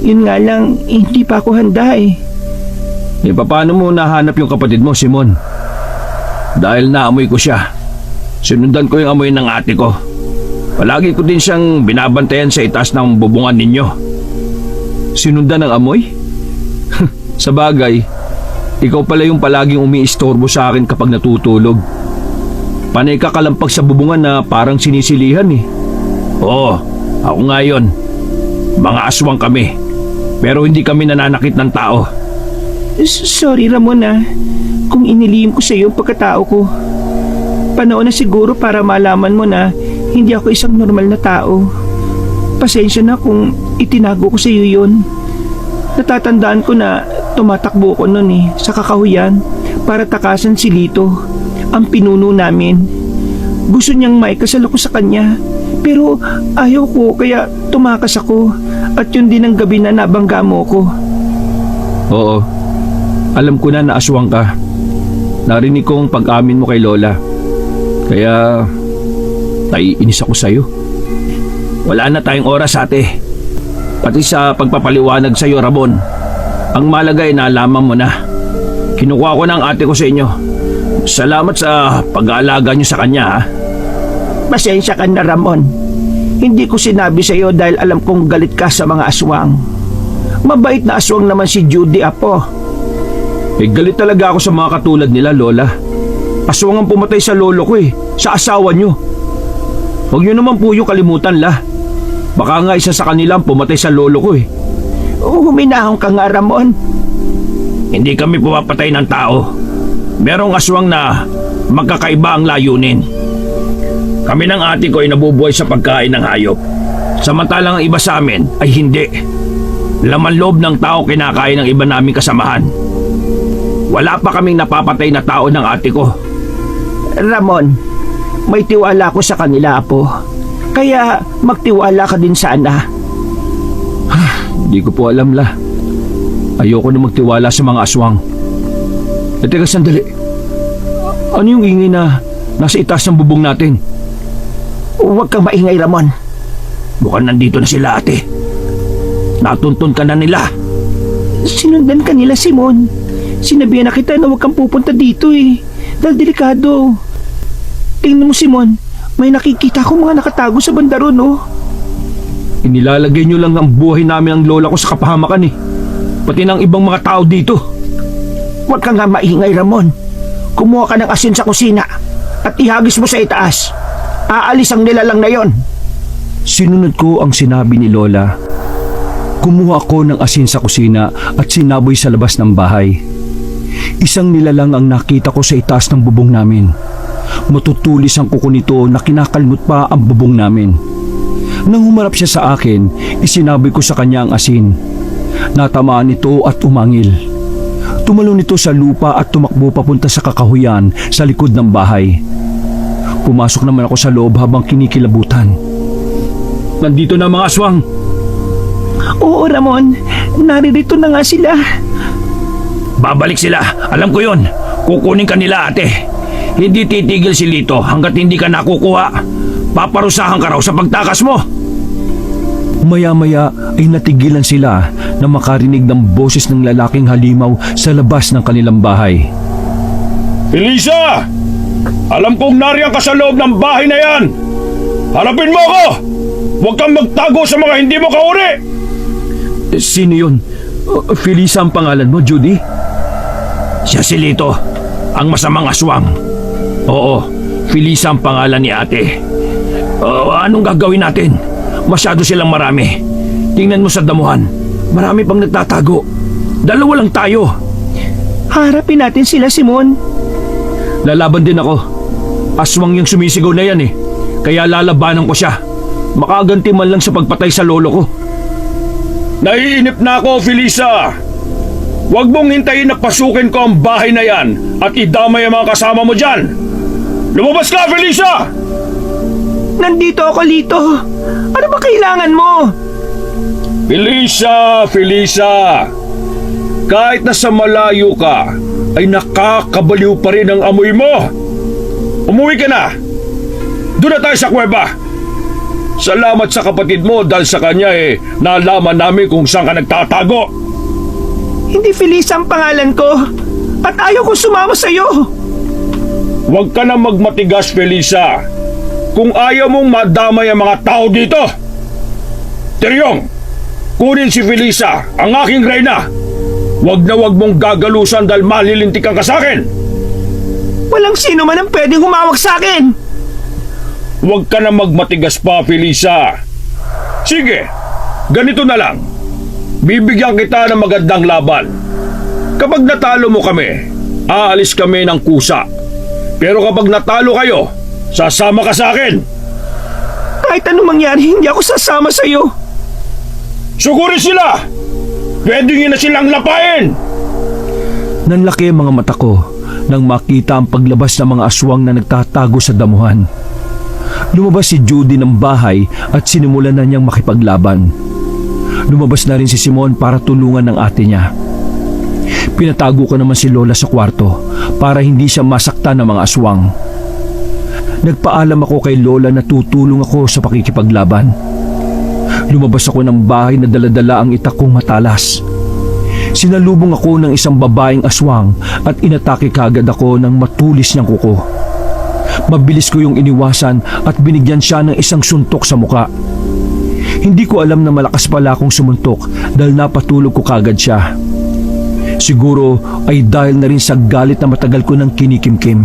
Yun nga lang, hindi pa ako handa eh. Eh, paano mo nahanap yung kapatid mo, Simon? Dahil naamoy ko siya. Sinundan ko yung amoy ng ate ko. Palagi ko din siyang binabantayan sa itaas ng bubungan ninyo. Sinundan ng amoy? Sa bagay, ikaw pala yung palaging umiistorbo sa akin kapag natutulog. Panay ka kalampag sa bubungan na parang sinisilihan eh. Oo, ako nga yun. Mga aswang kami. Pero hindi kami nananakit ng tao. Sorry, Ramon, ah. Kung inilihim ko sa iyo ang pagkatao ko. Panahon na siguro para malaman mo na hindi ako isang normal na tao. Pasensya na kung itinago ko sa iyo yun. Natatandaan ko na tumatakbo ko noon sa kakahuyan para takasan si Lito, ang pinuno namin. Gusto niyang maikasal ako sa kanya, pero ayaw ko kaya tumakas ako at yun din ang gabi na nabangga mo ko. Oo, alam ko na aswang ka. Narinig ko ang pag-amin mo kay Lola. Kaya naiinis ako sa'yo. Wala na tayong oras, ate. Pati sa pagpapaliwanag sa'yo, Ramon. Ang malagay na alaman mo na. Kinukuha ko ng ate ko sa inyo. Salamat sa pag-aalaga niyo sa kanya, ha? Pasensya ka na, Ramon. Hindi ko sinabi sa iyo dahil alam kong galit ka sa mga aswang. Mabait na aswang naman si Judy, apo. Eh, galit talaga ako sa mga katulad nila, Lola. Aswang ang pumatay sa lolo ko sa asawa niyo. Huwag niyo naman po yung kalimutan, la. Baka nga isa sa kanila ang pumatay sa lolo ko Huminahon ka nga, Ramon. Hindi kami pumapatay ng tao. Merong aswang na magkakaiba ang layunin. Kami ng ate ko ay nabubuhay sa pagkain ng hayop. Samantalang ang iba sa amin ay hindi. Laman loob ng tao kinakain ng iba naming kasamahan. Wala pa kaming napapatay na tao ng ate ko. Ramon, may tiwala ko sa kanila, apo. Kaya magtiwala ka din sana. Hindi ko po alam, la. Ayoko na magtiwala sa mga aswang. Eh, teka sandali. Ano yung ingay na nasa itaas ng bubong natin? Huwag kang maingay, Ramon. Mukhang nandito na sila, ate. Natuntun ka na nila. Sinundan ka nila, Simon. Sinabihan na kita na huwag kang pupunta dito dahil delikado. Tingnan mo, Simon. May nakikita ko mga nakatago sa banda ron, Inilalagay nyo lang ang buhay namin ang lola ko sa kapahamakan Pati ng ibang mga tao dito. Huwag kang nga maingay, Ramon. Kumuha ka ng asin sa kusina at ihagis mo sa itaas. Aalis ang nilalang na yon. Sinunod ko ang sinabi ni Lola. Kumuha ako ng asin sa kusina at sinaboy sa labas ng bahay. Isang nilalang ang nakita ko sa itaas ng bubong namin. Matutulis ang kuko nito na kinakalmot pa ang bubong namin. Nang humarap siya sa akin, isinaboy ko sa kanya ang asin. Natamaan nito at umangil. Tumalon nito sa lupa at tumakbo papunta sa kakahuyan sa likod ng bahay. Pumasok naman ako sa loob habang kinikilabutan. Nandito na mga aswang! Oo, Ramon. Naririto na nga sila. Babalik sila. Alam ko yon. Kukunin ka nila, ate. Hindi titigil si Lito hanggat hindi ka nakukuha. Paparusahan ka raw sa pagtakas mo. Maya-maya ay natigilan sila na makarinig ng boses ng lalaking halimaw sa labas ng kanilang bahay. Elisa! Alam kong nariyan ka sa loob ng bahay na yan! Harapin mo ako! Huwag kang magtago sa mga hindi mo kauri! Sino yun? Felisa ang pangalan mo, Judy? Siya si Lito, ang masamang aswang. Oo, Felisa ang pangalan ni ate. Anong gagawin natin? Masyado silang marami. Tingnan mo sa damuhan. Marami pang nagtatago. Dalawa lang tayo. Harapin natin sila, Simon. Lalaban din ako. Aswang yung sumisigaw na yan Kaya lalabanan ko siya. Makaganti man lang sa pagpatay sa lolo ko. Naiinip na ako, Felisa. Huwag mong hintayin na pasukin ko ang bahay na yan at idamay ang mga kasama mo dyan. Lumabas ka, Felicia! Nandito ako, Lito. Ano ba kailangan mo? Felicia! Kahit nasa malayo ka, ay nakakabaliw pa rin ang amoy mo. Umuwi ka na. Doon na tayo sa kuweba. Salamat sa kapatid mo dahil sa kanya nalaman namin kung saan ka nagtatago. Hindi Felisa ang pangalan ko. At ayaw ko sumama sa'yo. Huwag ka na magmatigas, Felicia. Kung ayaw mong madamay ang mga tao dito. Teryong, kunin si Felicia, ang aking reyna. Huwag na huwag mong gagalusan dahil malilintikan ka sa akin. Walang sino man ang pwedeng humawak sa akin. Huwag ka na magmatigas pa, Felicia. Sige, ganito na lang. Bibigyan kita ng magandang laban. Kapag natalo mo kami, aalis kami ng kusa. Pero kapag natalo kayo, sasama ka sa akin. Kahit anong mangyari, hindi ako sasama sa'yo. Sugurin sila! Pwede nyo na silang lapain! Nanlaki ang mga mata ko nang makita ang paglabas ng mga aswang na nagtatago sa damuhan. Lumabas si Judy ng bahay at sinimulan na niyang makipaglaban. Lumabas na rin si Simon para tulungan ng ate niya. Pinatago ko naman si Lola sa kwarto para hindi siya masaktan ng mga aswang. Nagpaalam ako kay Lola na tutulong ako sa pakikipaglaban. Lumabas ako ng bahay na daladala ang itak kong matalas. Sinalubong ako ng isang babaeng aswang at inatake kagad ako ng matulis niyang kuko. Mabilis ko yung iniwasan at binigyan siya ng isang suntok sa muka. Hindi ko alam na malakas pala akong sumuntok dahil napatulog ko kagad siya. Siguro ay dahil na rin sa galit na matagal ko nang kinikimkim.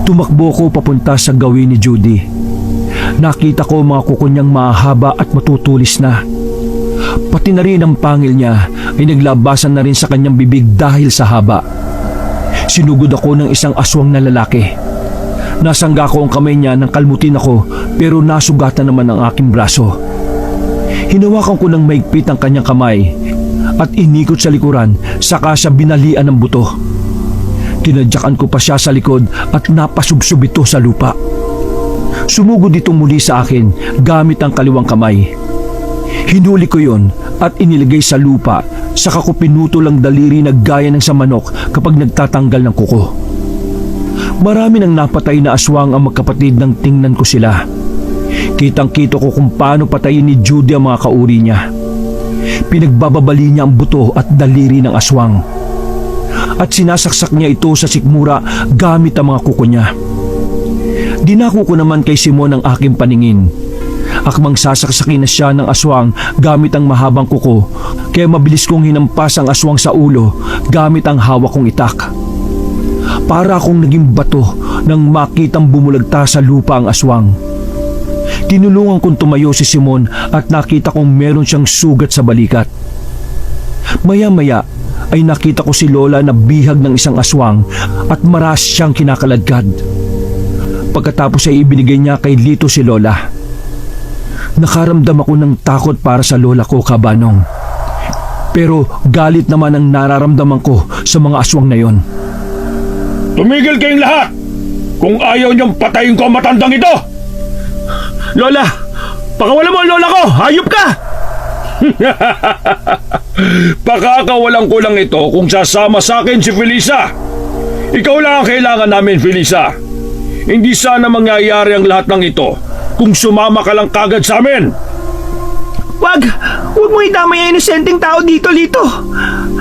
Tumakbo ko papunta sa gawin ni Judy. Nakita ko mga kuko niyang mahaba at matutulis na. Pati na rin ang pangil niya ay naglabasan na rin sa kanyang bibig dahil sa haba. Sinugod ako ng isang aswang na lalaki. Nasangga ko ang kamay niya nang kalmutin ako pero nasugatan naman ang aking braso. Hinawakan ko ng maigpit ang kanyang kamay at inikot sa likuran saka siya binalian ng buto. Tinadyakan ko pa siya sa likod at napasubsob ito sa lupa. Sumugod ito muli sa akin gamit ang kaliwang kamay. Hinuli ko yon at inilagay sa lupa saka ko pinutol ang daliri na gaya ng sa manok kapag nagtatanggal ng kuko. Marami nang napatay na aswang ang magkapatid nang tingnan ko sila. Kitang-kito ko kung paano patayin ni Judy ang mga kauri niya. Pinagbababali niya ang buto at daliri ng aswang. At sinasaksak niya ito sa sikmura gamit ang mga kuko niya. Dinako ko naman kay Simon ang aking paningin. Akmang sasaksakin na siya ng aswang gamit ang mahabang kuko, kaya mabilis kong hinampas ang aswang sa ulo gamit ang hawak kong itak. Para akong naging bato nang makitang bumulagta sa lupa ang aswang. Tinulungan kong tumayo si Simon at nakita kong meron siyang sugat sa balikat. Maya-maya ay nakita ko si Lola na bihag ng isang aswang at maras siyang kinakaladkad. Pagkatapos ay ibinigay niya kay Lito si Lola. Nakaramdam ako ng takot para sa lola ko, Kabanong. Pero galit naman ang nararamdaman ko sa mga aswang na yon. Tumigil kayong lahat! Kung ayaw niyong patayin ko ang matandang ito! Lola! Pakawalan mo ang lola ko! Hayop ka! Pakakawalan ko lang ito kung sasama sa akin si Felisa. Ikaw lang ang kailangan namin, Felisa. Hindi sana mangyayari ang lahat ng ito kung sumama ka lang kagad sa amin. Wag mo idamay ang inosenteng tao dito, Lito.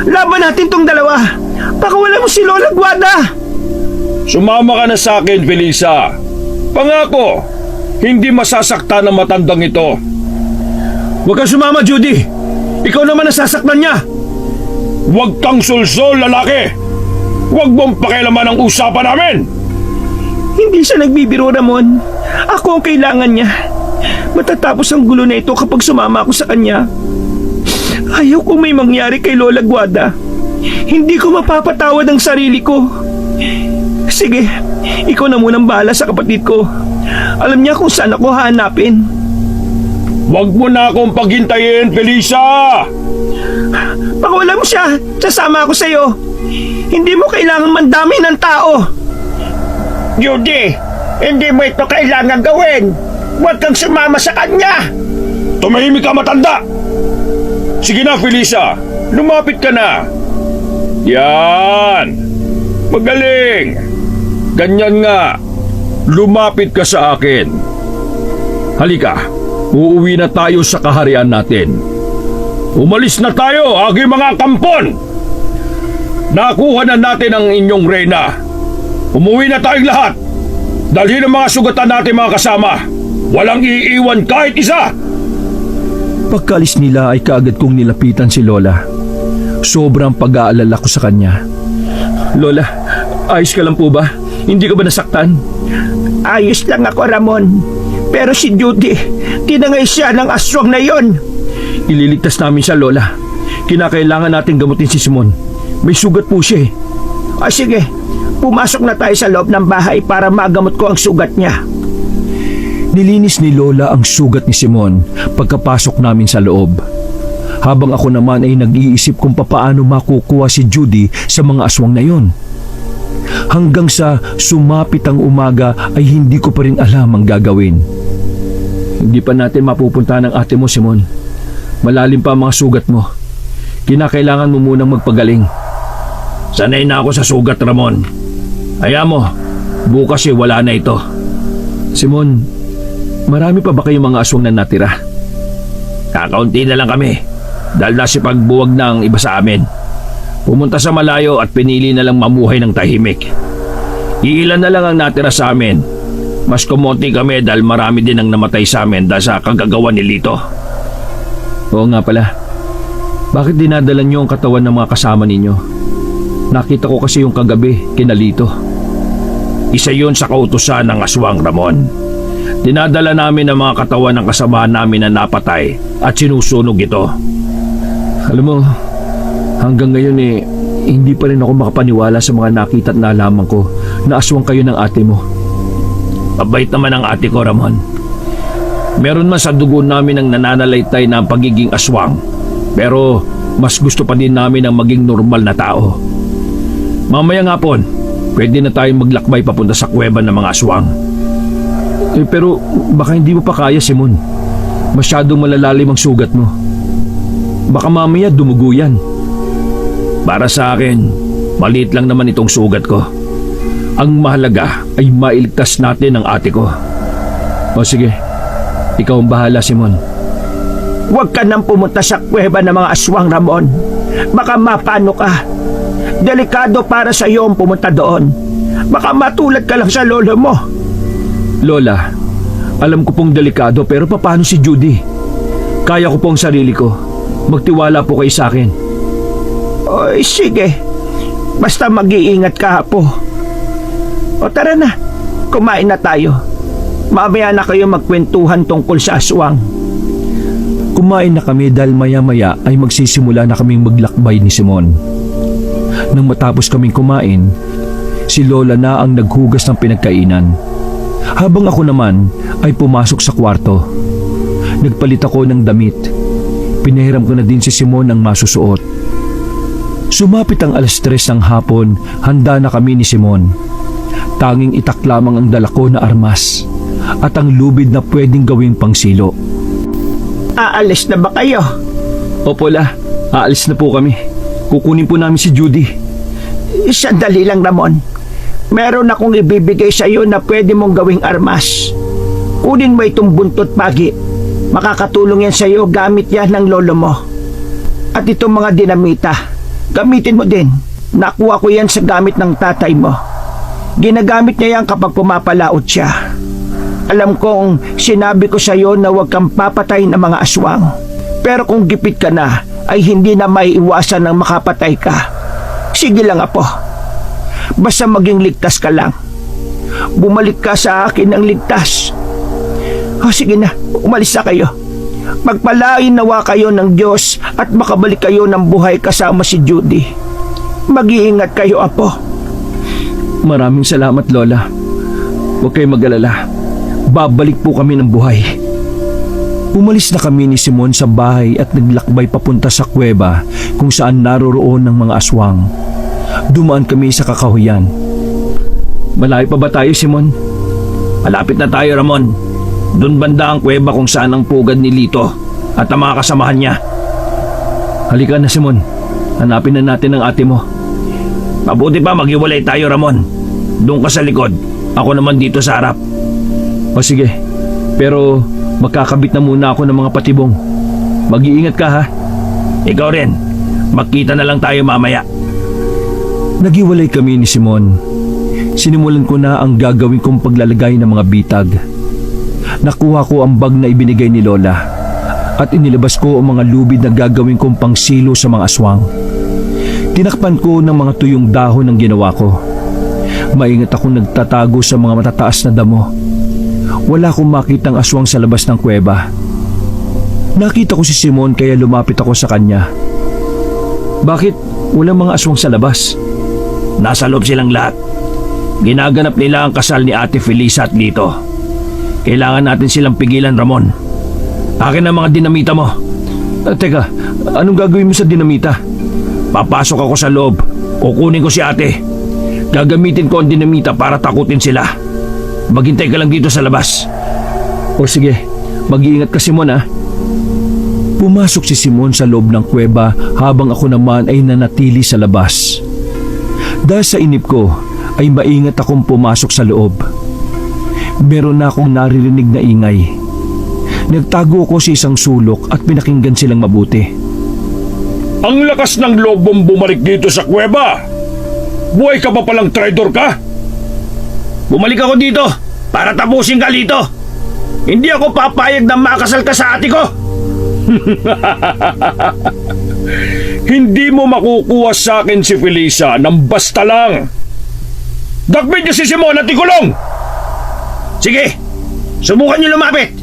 Laban natin tong dalawa. Pakawalan mo si Lola Guada. Sumama ka na sa akin, Felisa. Pangako, hindi masasaktan ang matandang ito. Huwag kang sumama, Judy! Ikaw naman nasasaktan niya! Huwag kang sulsol, lalaki! Huwag mong pakialaman ang usapan namin! Hindi siya nagbibiro, Ramon. Ako ang kailangan niya. Matatapos ang gulo na ito kapag sumama ako sa kanya. Ayaw kong may mangyari kay Lola Guada. Hindi ko mapapatawad ang sarili ko. Sige, ikaw na munang bahala sa kapatid ko. Alam niya kung saan ako hahanapin. Huwag mo na akong paghintayin, Felisa! Pakulam siya, sasama ako sa'yo. Hindi mo kailangan mandami ng tao. Judy, hindi mo ito kailangan gawin. Huwag kang sumama sa kanya. Tumahimik ka, matanda! Sige na, Felisa. Lumapit ka na. Yan. Magaling. Ganyan nga. Lumapit ka sa akin. Halika. Uuwi na tayo sa kaharian natin. Umalis na tayo, aking mga kampon! Nakuha na natin ang inyong reyna. Umuwi na tayong lahat. Dalhin ang mga sugatan natin, mga kasama. Walang iiwan kahit isa. Pagkalis nila ay kaagad kong nilapitan si Lola. Sobrang pag-aalala ko sa kanya. Lola, ayos ka lang po ba? Hindi ka ba nasaktan? Ayos lang ako, Ramon. Pero si Judy, tinangay siya ng aswang na yon. Ililigtas namin siya, Lola. Kinakailangan natin gamutin si Simon. May sugat po siya eh. Sige, pumasok na tayo sa loob ng bahay para magamot ko ang sugat niya. Nilinis ni Lola ang sugat ni Simon pagkapasok namin sa loob. Habang ako naman ay nag-iisip kung papaano makukuha si Judy sa mga aswang na yon. Hanggang sa sumapit ang umaga ay hindi ko pa rin alam ang gagawin. Hindi pa natin mapupuntahan ang ate mo, Simon. Malalim pa ang mga sugat mo. Kinakailangan mo munang magpagaling. Sanay na ako sa sugat, Ramon. Hayaan mo, bukas wala na ito. Simon, marami pa ba kayong mga aswang na natira? Kakaunti na lang kami dahil nasipagbuwag na ang iba sa amin. Pumunta sa malayo at pinili na lang mamuhay ng tahimik. Iilan na lang ang natira sa amin. Mas kumonti kami dahil marami din ang namatay sa amin dahil sa kagagawa ni Lito. Oo nga pala. Bakit dinadala niyo ang katawan ng mga kasama ninyo? Nakita ko kasi yung kagabi, kinalito. Isa yun sa kautusan ng aswang, Ramon. Dinadala namin ang mga katawan ng kasamahan namin na napatay at sinusunog ito. Alam mo, hanggang ngayon hindi pa rin ako makapaniwala sa mga nakita at nalaman ko na aswang kayo ng ate mo. Mabait naman ang ate ko, Ramon. Meron man sa dugo namin ang nananalaytay na pagiging aswang, pero mas gusto pa din namin ang maging normal na tao. Mamaya nga po, pwede na tayong maglakbay papunta sa kuweba ng mga aswang. Pero baka hindi mo pa kaya, Simon. Masyadong malalalim ang sugat mo. Baka mamaya dumugo yan. Para sa akin, maliit lang naman itong sugat ko. Ang mahalaga ay mailigtas natin ang ate ko. O sige, ikaw ang bahala, Simon. Huwag ka nang pumunta sa kuweba ng mga aswang, Ramon. Baka mapano ka. Delikado para sa iyo ang pumunta doon. Baka matulad ka lang sa lolo mo. Lola, alam ko pong delikado pero paano si Judy? Kaya ko po ang sarili ko. Magtiwala po kayo sa akin. Oy, sige. Basta mag-iingat ka, Apo. O tara na, kumain na tayo. Mamaya na kayo magkwentuhan tungkol sa aswang. Kumain na kami dahil maya-maya ay magsisimula na kaming maglakbay ni Simon. Nang matapos kaming kumain, si Lola na ang naghugas ng pinagkainan. Habang ako naman ay pumasok sa kwarto. Nagpalit ako ng damit. Pinahiram ko na din si Simon ng masusuot. Sumapit ang 3:00 ng hapon, handa na kami ni Simon. Tanging itak lamang ang dala ko na armas at ang lubid na pwedeng gawing pangsilo. Aalis na ba kayo? Opo, La. Aalis na po kami. Kukunin po namin si Judy. Sandali lang, Ramon. Meron akong ibibigay sa iyo na pwede mong gawing armas. Kunin mo itong buntot pagi. Makakatulong yan sa iyo, gamit yan ng lolo mo. At itong mga dinamita, gamitin mo din. Nakuha ko yan sa gamit ng tatay mo. Ginagamit niya yan kapag pumapalaot siya. Alam kong sinabi ko sa iyo na huwag kang papatay ng mga aswang. Pero kung gipit ka na, ay hindi na maiiwasan ng makapatay ka. Sige lang, Apo. Basta maging ligtas ka lang. Bumalik ka sa akin ng ligtas. O sige na, umalis na kayo. Magpalain nawa kayo ng Diyos at makabalik kayo ng buhay kasama si Judy. Mag-iingat kayo, Apo. Maraming salamat, Lola. Huwag kayong mag-alala. Babalik po kami ng buhay. Umalis na kami ni Simon sa bahay at naglakbay papunta sa kuweba kung saan naroroon ng mga aswang. Dumaan kami sa kakahuyan. Malayo pa ba tayo, Simon? Malapit na tayo, Ramon. Doon banda ang kuweba kung saan ang pugad ni Lito at ang mga kasamahan niya. Halika na, Simon. Hanapin na natin ang ate mo. Mabuti pa maghiwalay tayo, Ramon. Doon ka sa likod. Ako naman dito sa harap. O sige, pero magkakabit na muna ako ng mga patibong. Mag-iingat ka, ha? Ikaw rin. Magkita na lang tayo mamaya. Naghiwalay kami ni Simon. Sinimulan ko na ang gagawin kong paglalagay ng mga bitag. Nakuha ko ang bag na ibinigay ni Lola at inilabas ko ang mga lubid na gagawin kong pangsilo sa mga aswang. Tinakpan ko ng mga tuyong dahon ang ginawa ko. Maingat akong nagtatago sa mga matataas na damo. Wala akong makitang aswang sa labas ng kuweba. Nakita ko si Simon kaya lumapit ako sa kanya. Bakit walang mga aswang sa labas? Nasa loob silang lahat. Ginaganap nila ang kasal ni Ate Felisa at Lito. Kailangan natin silang pigilan, Ramon. Akin ang mga dinamita mo. Teka, anong gagawin mo sa dinamita? Papasok ako sa loob. Kukunin ko si ate. Gagamitin ko ang dinamita para takutin sila. Maghintay ka lang dito sa labas. O sige, mag-iingat ka, Simon, ha? Pumasok si Simon sa loob ng kuweba habang ako naman ay nanatili sa labas. Dahil sa inip ko ay maingat akong pumasok sa loob. Meron na akong naririnig na ingay. Nagtago ko sa isang sulok at pinakinggan silang mabuti. Ang lakas ng loob mong bumalik dito sa kuweba. Buhay ka pa palang traidor ka? Bumalik ako dito para tapusin ka, Lito. Hindi ako papayag na makasal ka sa ate ko. Hindi mo makukuha sa akin si Felisa ng basta lang. Dakbit niyo si Simon at ikulong. Sige, subukan niyo lumapit.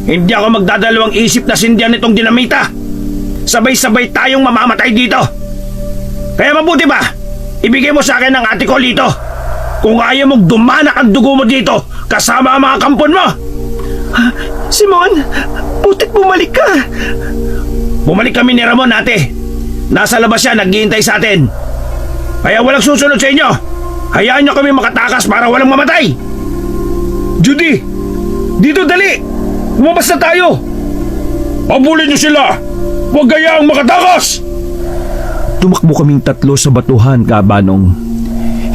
Hindi ako magdadalawang isip na sindihan nitong dinamita. Sabay-sabay tayong mamamatay dito. Kaya mabuti ba, ibigay mo sa akin ang ate ko, Lito. Kung ayaw mong dumanak ang dugo mo dito kasama ang mga kampon mo. Simon, putik bumalik ka. Bumalik kami ni Ramon, ate. Nasa labas siya, naghihintay sa atin. Kaya walang susunod sa inyo. Hayaan niyo kami makatakas para walang mamatay. Judy, dito dali. Lumabas na tayo. Pabulin niyo sila. Huwag gayaang makatakas. Tumakbo kaming tatlo sa batuhan, Kabanong.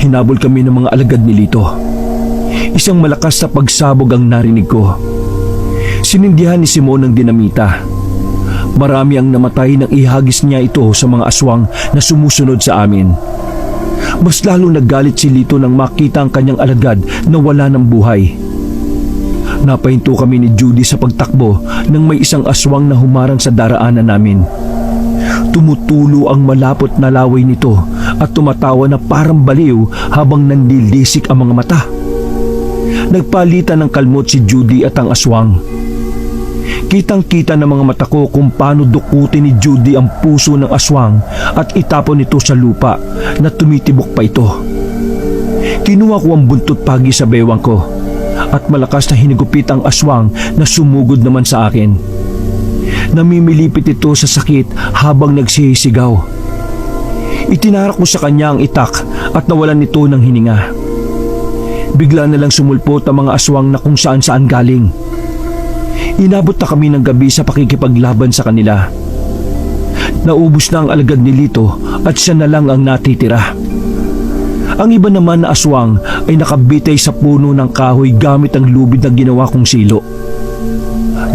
Hinabol kami ng mga alagad ni Lito. Isang malakas na pagsabog ang narinig ko. Sinindihan ni Simon ng dinamita. Marami ang namatay nang ihagis niya ito sa mga aswang na sumusunod sa amin. Mas lalo naggalit si Lito nang makita ang kanyang alagad na wala ng buhay. Napahinto kami ni Judy sa pagtakbo nang may isang aswang na humarang sa daraanan namin. Tumutulo ang malapot na laway nito at tumatawa na parang baliw habang nanlilisik ang mga mata. Nagpalitan ng kalmot si Judy at ang aswang. Kitang-kita ng mga mata ko kung paano dukutin ni Judy ang puso ng aswang at itapon nito sa lupa na tumitibok pa ito. Kinuha ko ang buntot pagi sa bewang ko at malakas na hinigupit ang aswang na sumugod naman sa akin. Namimilipit ito sa sakit habang nagsisigaw. Itinarak ko sa kanya ang itak at nawalan nito ng hininga. Bigla na lang sumulpot ang mga aswang na kung saan-saan galing. Inabot na kami ng gabi sa pakikipaglaban sa kanila. Naubos na ang alagad ni Lito at siya na lang ang natitira. Ang iba naman na aswang ay nakabitay sa puno ng kahoy gamit ang lubid na ginawa kong silo.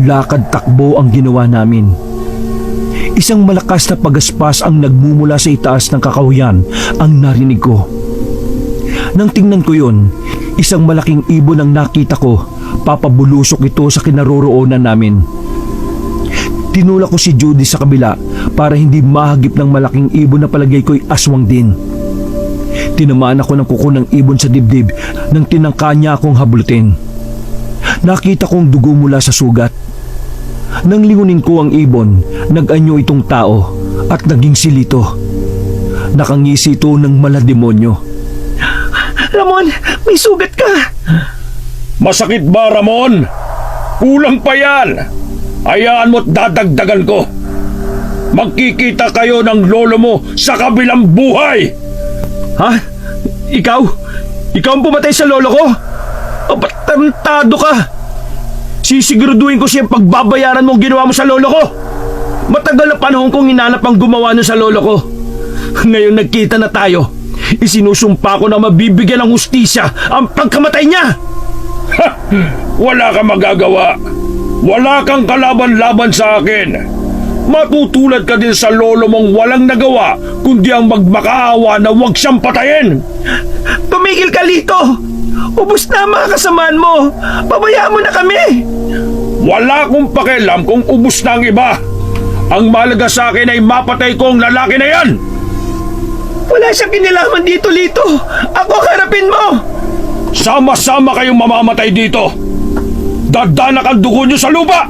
Lakad takbo ang ginawa namin. Isang malakas na pagaspas ang nagmumula sa itaas ng kakahuyan ang narinig ko. Nang tingnan ko yun, isang malaking ibon ang nakita ko. Papabulusok ito sa kinaroroonan namin. Tinulak ko si Judy sa kabila para hindi mahagip ng malaking ibon na palagay ko'y aswang din. Tinamaan ako ng kuko ng ibon sa dibdib nang tinangka niya akong hablutin. Nakita kong dugo mula sa sugat. Nang lingunin ko ang ibon, nag-anyo itong tao at naging silito. Nakangisi ito ng malademonyo. Ramon, may sugat ka. Masakit ba, Ramon? Kulang pa yan. Hayaan mo't dadagdagan ko. Magkikita kayo ng lolo mo sa kabilang buhay. Ha? Ikaw? Ikaw ang pumatay sa lolo ko? Ba't tarantado ka? Sisiguraduhin ko siyang pagbabayaran mo ang ginawa mo sa lolo ko. Matagal na panahon kong hinanap ang gumawa nun sa lolo ko. Ngayon nagkita na tayo. Isinusumpa ko na mabibigyan ng hustisya ang pagkamatay niya. Ha! Wala kang magagawa. Wala kang kalaban-laban sa akin. Matutulad ka din sa lolo mong walang nagawa kundi ang magmakaawa na huwag siyang patayin. Tumigil ka, Lito! Ubus na ang mga kasamaan mo! Pabayaan mo na kami! Wala akong pakialam kung ubus na ang iba. Ang mahalaga sa akin ay mapatay ko ang lalaki na yan. Wala siyang kinalaman dito, Lito! Ako ang harapin mo! Sama-sama kayong mamamatay dito. Dadanak ang dugo niyo sa lupa.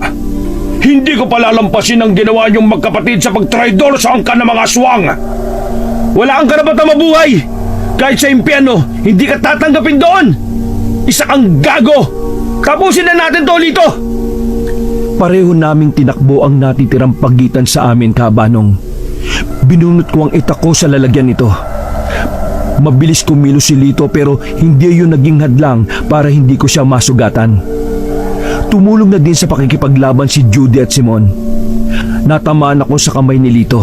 Hindi ko palalampasin ang ginawa niyong magkapatid sa pagtraidor sa angkan ng mga aswang. Wala kang karapatang mabuhay. Kahit sa impyerno, hindi ka tatanggapin doon. Isa kang gago. Tapusin na natin to, Lito. Pareho naming tinakbo ang natitirang pagitan sa amin, Kabanong. Binunot ko ang itak ko sa lalagyan nito. Mabilis kumilos si Lito pero hindi yun naging hadlang para hindi ko siya masugatan. Tumulong na din sa pakikipaglaban si Judy at Simon. Natamaan ako sa kamay ni Lito.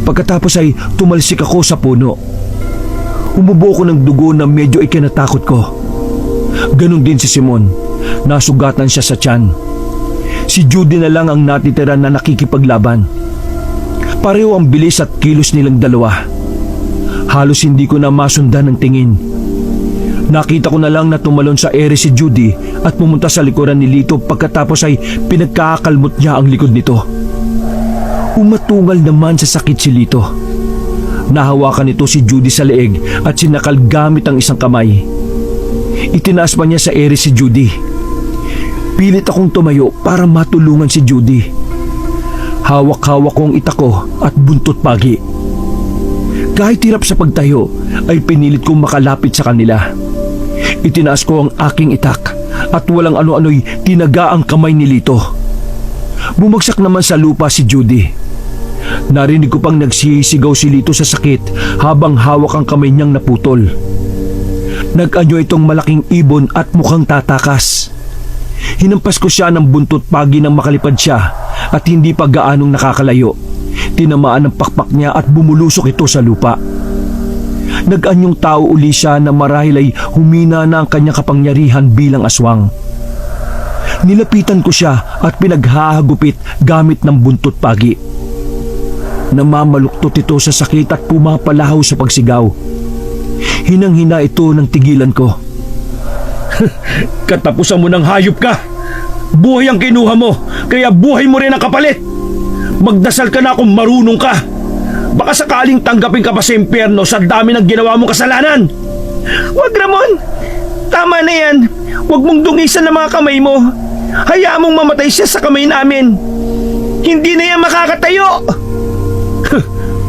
Pagkatapos ay tumalsik ako sa puno. Umubo ko ng dugo na medyo ikinatakot ko. Ganon din si Simon. Nasugatan siya sa tiyan. Si Judy na lang ang natitira na nakikipaglaban. Pareho ang bilis at kilos nilang dalawa. Halos hindi ko na masundan ng tingin. Nakita ko na lang na tumalon sa ere si Judy at pumunta sa likuran ni Lito pagkatapos ay pinagkakakalmot niya ang likod nito. Umatungal naman sa sakit si Lito. Nahawakan nito si Judy sa leeg at sinakal gamit ang isang kamay. Itinaas pa niya sa ere si Judy. Pilit akong tumayo para matulungan si Judy. Hawak-hawak ko ang itak ko at buntot pagi. Kahit hirap sa pagtayo, ay pinilit kong makalapit sa kanila. Itinaas ko ang aking itak at walang ano-ano'y tinaga ang kamay ni Lito. Bumagsak naman sa lupa si Judy. Narinig ko pang nagsisigaw si Lito sa sakit habang hawak ang kamay niyang naputol. Nag-anyo itong malaking ibon at mukhang tatakas. Hinampas ko siya ng buntot pagi nang makalipad siya at hindi pa gaanong nakakalayo. Tinamaan ng pakpak niya at bumulusok ito sa lupa. Nag-anyong tao uli siya na marahil ay humina na ang kanyang kapangyarihan bilang aswang. Nilapitan ko siya at pinaghahagupit gamit ng buntot pagi. Namamaluktot ito sa sakit at pumapalahaw sa pagsigaw. Hinang-hina ito ng tigilan ko. Katapusan mo ng hayop ka. Buhay ang kinuha mo, kaya buhay mo rin ang kapalit. Magdasal ka na kung marunong ka. Baka sakaling tanggapin ka pa sa impyerno sa dami ng ginawa mong kasalanan. Wag, Ramon! Tama na yan. Huwag mong dungisan ng mga kamay mo. Hayaan mong mamatay siya sa kamay namin. Hindi na yan makakatayo.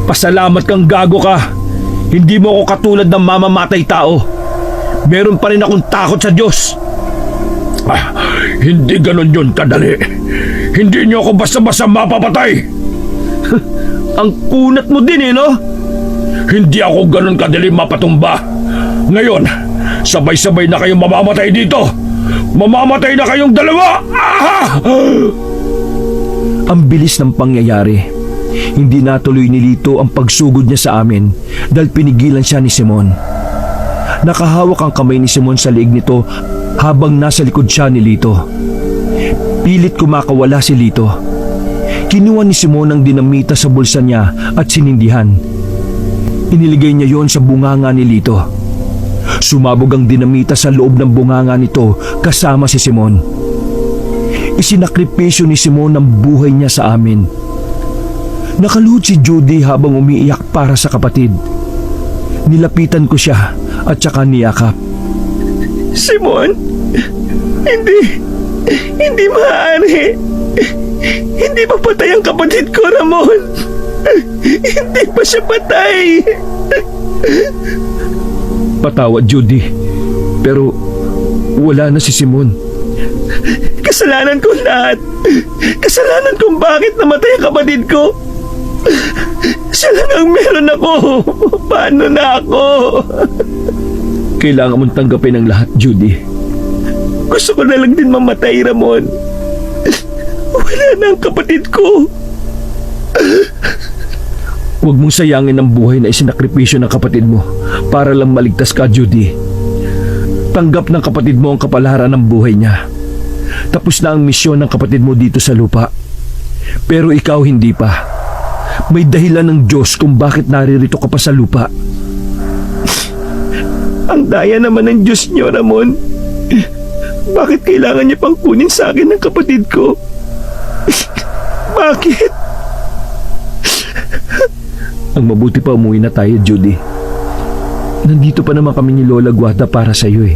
Pasalamat kang gago ka. Hindi mo ako katulad ng mamamatay tao. Meron pa rin akong takot sa Diyos. Hindi ganon yun kadali. Hindi niyo ako basta-basta mapapatay. Ang kunat mo din no? Hindi ako ganon kadali mapatumba. Ngayon, sabay-sabay na kayong mamamatay dito. Mamamatay na kayong dalawa. Ang bilis ng pangyayari. Hindi natuloy ni Lito ang pagsugod niya sa amin dahil pinigilan siya ni Simon. Nakahawak ang kamay ni Simon sa leeg nito habang nasa likod siya ni Lito. Pilit kumakawala si Lito. Kinuha ni Simon ang dinamita sa bulsa niya at sinindihan. Iniligay niya yon sa bunganga ni Lito. Sumabog ang dinamita sa loob ng bunganga nito kasama si Simon. Isinakripisyo ni Simon ang buhay niya sa amin. Nakaluhod si Judy habang umiiyak para sa kapatid. Nilapitan ko siya at saka niyakap. Simon, hindi maaari. Hindi pa patay ang kapatid ko, Ramon. Hindi pa siya patay. Patawad, Judy. Pero wala na si Simon. Kasalanan ko lahat. Kasalanan kung bakit namatay ang kapatid ko. Siya lang ang meron ako. Paano na ako? Kailangan mong tanggapin ang lahat, Judy. Gusto ko na lang din mamatay, Ramon. Wala na ang kapatid ko. Huwag mong sayangin ang buhay na isinakripisyo ng kapatid mo para lang maligtas ka, Judy. Tanggap ng kapatid mo ang kapalaran ng buhay niya. Tapos na ang misyon ng kapatid mo dito sa lupa. Pero ikaw hindi pa. May dahilan ng Diyos kung bakit naririto ka pa sa lupa. Ang daya naman ng Diyos niyo, Ramon. Bakit kailangan niya pang kunin sa akin ng kapatid ko? Bakit? Ang mabuti pa umuwi na tayo, Judy. Nandito pa naman kami ni Lola Guada para sa iyo eh.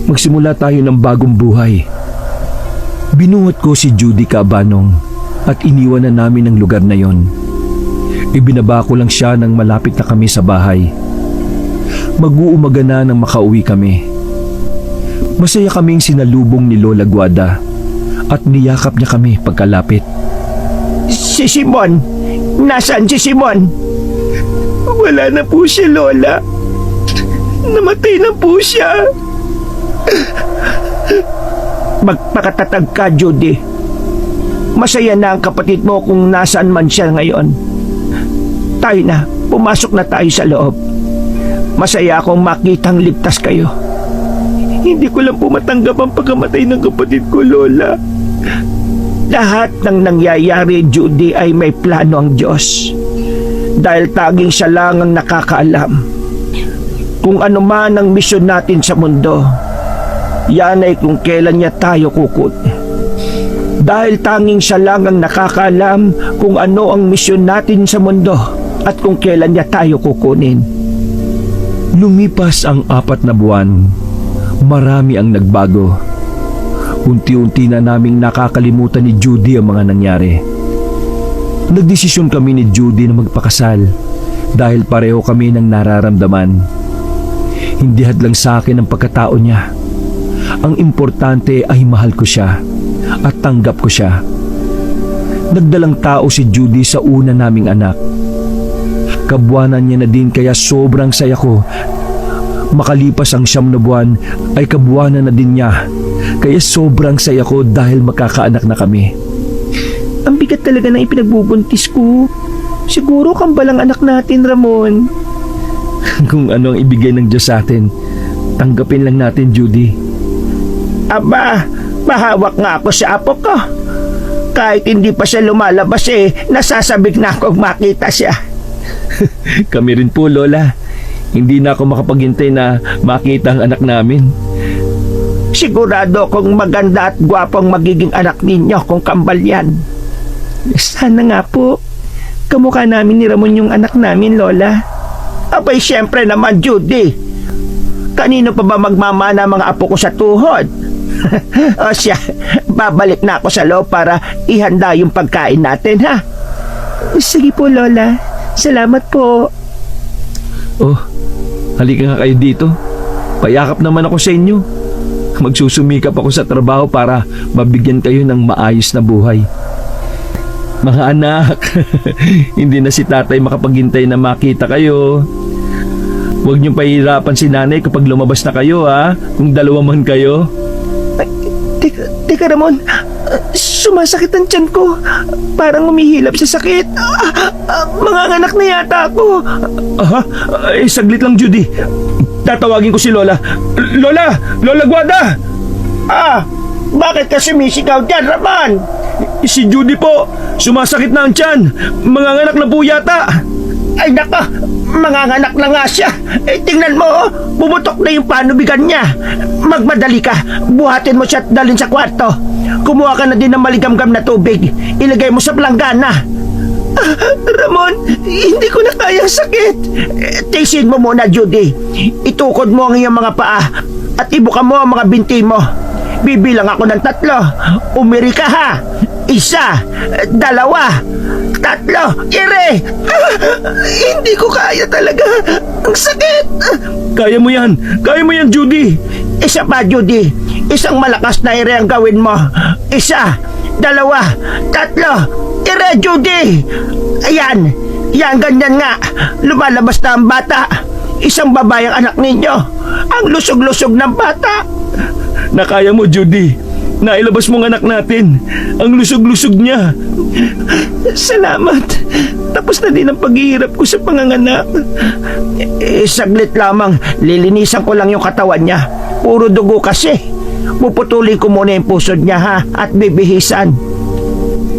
Magsimula tayo ng bagong buhay. Binuhat ko si Judy Cabanong at iniwan na namin ang lugar na yon. Ibinaba ko lang siya nang malapit na kami sa bahay. Mag-uumaga na nang makauwi kami. Masaya kaming sinalubong ni Lola Guada at niyakap niya kami pagkalapit. Si Simon! Nasaan si Simon? Wala na po siya, Lola. Namatay na po siya. Magpakatatag ka, Judy. Masaya na ang kapatid mo kung nasaan man siya ngayon. Tayo na, pumasok na tayo sa loob. Masaya akong makitang ligtas kayo. Hindi ko lang po matanggap ang pagkamatay ng kapatid ko, Lola. Lahat ng nangyayari, Judy, ay may plano ang Diyos. Dahil taging siya lang ang nakakaalam. Kung ano man ang misyon natin sa mundo, yan ay kung kailan niya tayo kukut. Dahil tanging siya lang ang nakakaalam kung ano ang misyon natin sa mundo at kung kailan niya tayo kukunin. Lumipas ang 4 na buwan. Marami ang nagbago. Unti-unti na naming nakakalimutan ni Judy ang mga nangyari. Nagdesisyon kami ni Judy na magpakasal dahil pareho kami ng nararamdaman. Hindi hadlang sa akin ang pagkatao niya. Ang importante ay mahal ko siya at tanggap ko siya. Nagdalang tao si Judy sa una naming anak. Kabuwanan niya na din kaya sobrang saya ko. Makalipas ang 9 na buwan ay kabuwanan na din niya. Kaya sobrang saya ko dahil makakaanak na kami. Ang bigat talaga ng ipinagbubuntis ko. Siguro kambalang anak natin, Ramon. Kung ano ang ibigay ng Diyos sa atin, tanggapin lang natin, Judy. Aba, mahawak nga ako sa apo ko. Kahit hindi pa siya lumalabas nasasabik na akong makita siya. Kami rin po, Lola. Hindi na ako makapaghintay na makita ang anak namin. Sigurado kung maganda at gwapong magiging anak ninyo kung kambal yan. Sana nga po. Kamukha namin ni Ramon yung anak namin, Lola. Abay, syempre naman, Judy. Kanino pa ba magmamana mga apo ko sa tuhod? O siya, babalik na ako sa loob para ihanda yung pagkain natin, ha? Sige po, Lola. Salamat po. Oh, halika nga kayo dito. Payakap naman ako sa inyo. Magsusumikap ako sa trabaho para mabigyan kayo ng maayos na buhay. Mga anak, hindi na si tatay makapaghintay na makita kayo. Huwag niyong pahihirapan si nanay kapag lumabas na kayo, ha? Kung dalawa man kayo. Teka, Ramon. Sumasakit ang tiyan ko. Parang umihilap sa sakit. Mga anak na yata ako. Saglit lang, Judy. Tatawagin ko si Lola. Lola! Lola Guada! Bakit ka sumisigaw dyan, Ramon? Si Judy po. Sumasakit na ang tiyan. Mga anak na po yata. Ay naka, manganganak na nga siya. Tingnan mo, bumutok na yung panubigan niya. Magmadali ka, buhatin mo siya at dalhin sa kwarto. Kumuha ka na din ng maligamgam na tubig. Ilagay mo sa planggana. Ramon, hindi ko na kaya sakit. Tiisin mo muna, Judy. Itukod mo ang iyong mga paa at ibuka mo ang mga binti mo. Bibilang ako ng 3. Umiri ka, ha? 1, 2, 3, ire! Hindi ko kaya talaga. Ang sakit. Kaya mo yan. Kaya mo yan, Judy. Isa pa, Judy. Isang malakas na ire ang gawin mo. Isa, dalawa, tatlo. Ire, Judy! Ayan, yan, ganyan nga. Lumalabas na ang bata. Isang babae ang anak ninyo. Ang lusog-lusog ng bata. Nakaya mo, Judy. Nailabas mong anak natin. Ang lusog-lusog niya. Salamat. Tapos na din ang paghihirap ko sa panganganak. Saglit lamang. Lilinisan ko lang yung katawan niya. Puro dugo kasi. Puputulin ko muna yung pusod niya, ha? At bibihisan.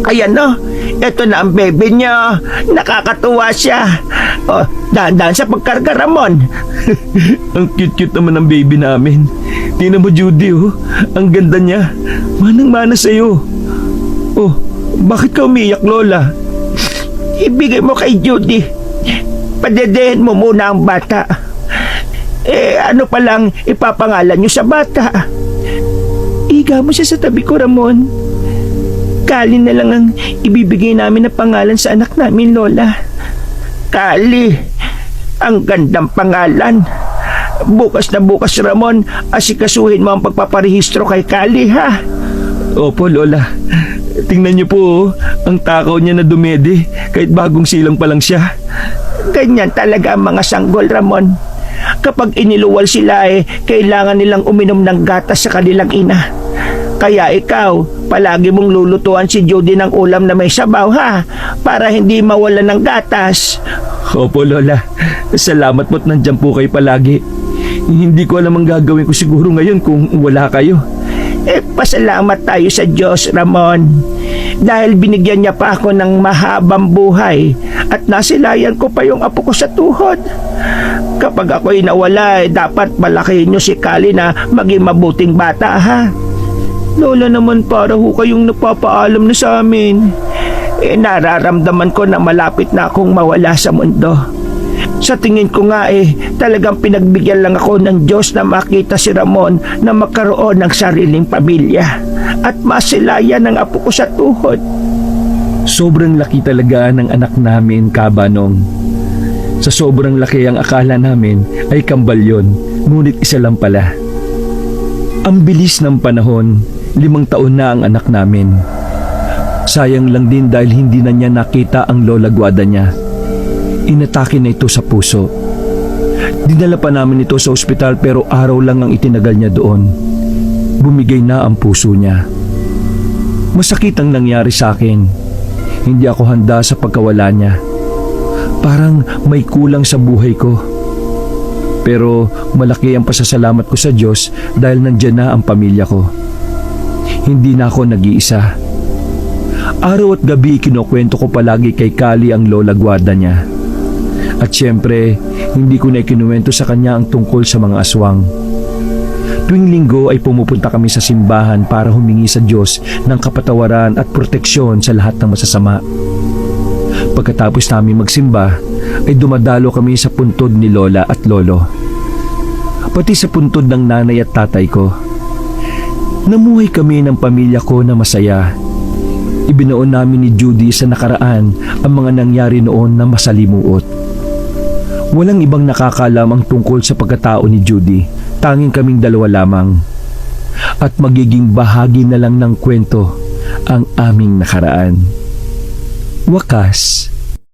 Ayan, no? Ito na ang baby niya. Nakakatuwa siya. Oh, dahan-dahan sa pagkarga, Ramon. Ang cute-cute naman ng baby namin. Tingnan mo, Judy, oh. Ang ganda niya. Manang-mana sa'yo. Oh, bakit ka umiyak, Lola? Ibigay mo kay Judy. Padedehin mo muna ang bata. Ano pa lang ipapangalan niyo sa bata? Iga mo siya sa tabi ko, Ramon. Kali na lang ang ibibigay namin na pangalan sa anak namin, Lola. Kali. Ang gandang pangalan. Bukas na bukas, Ramon, asikasuhin mo ang pagpaparehistro kay Kali, ha? Opo, Lola. Tingnan niyo po, oh. Ang takaw niya na dumede. Kahit bagong silang pa lang siya. Ganyan talaga ang mga sanggol, Ramon. Kapag iniluwal sila, kailangan nilang uminom ng gatas sa kanilang ina. Kaya ikaw, palagi mong lulutuan si Judy ng ulam na may sabaw, ha? Para hindi mawala ng gatas. Opo, Lola. Salamat mo't nandyan po kayo palagi. Hindi ko alam ang gagawin ko siguro ngayon kung wala kayo. Pasalamat tayo sa Diyos, Ramon. Dahil binigyan niya pa ako ng mahabang buhay at nasilayan ko pa yung apo ko sa tuhod. Kapag ako'y nawala, dapat malakihin niyo si Kali na maging mabuting bata, ha? Lola naman, para ho kayong napapaalam na sa amin. Nararamdaman ko na malapit na akong mawala sa mundo. Sa tingin ko nga talagang pinagbigyan lang ako ng Diyos na makita si Ramon na magkaroon ng sariling pamilya at masilayan ng apo ko sa tuhod. Sobrang laki talaga ng anak namin, Kabanong. Sa sobrang laki ang akala namin ay kambal yun, ngunit isa lang pala. Ang bilis ng panahon, 5 taon na ang anak namin. Sayang lang din dahil hindi na niya nakita ang lola Guada niya. Inatake na ito sa puso. Dinala pa namin ito sa ospital pero araw lang ang itinagal niya doon. Bumigay na ang puso niya. Masakit ang nangyari sa akin. Hindi ako handa sa pagkawala niya. Parang may kulang sa buhay ko. Pero malaki ang pasasalamat ko sa Diyos dahil nandyan na ang pamilya ko. Hindi na ako nag-iisa. Araw at gabi kinukwento ko palagi kay Kali ang lola Guarda niya. At syempre, hindi ko na ikinuwento sa kanya ang tungkol sa mga aswang. Tuwing linggo ay pumupunta kami sa simbahan para humingi sa Diyos ng kapatawaran at proteksyon sa lahat ng masasama. Pagkatapos namin magsimba, ay dumadalo kami sa puntod ni Lola at Lolo. Pati sa puntod ng nanay at tatay ko. Namuhay kami ng pamilya ko na masaya. Ibinoon namin ni Judy sa nakaraan ang mga nangyari noon na masalimuot. Walang ibang nakakalam ang tungkol sa pagkatao ni Judy, tanging kaming dalawa lamang. At magiging bahagi na lang ng kwento ang aming nakaraan. Wakas,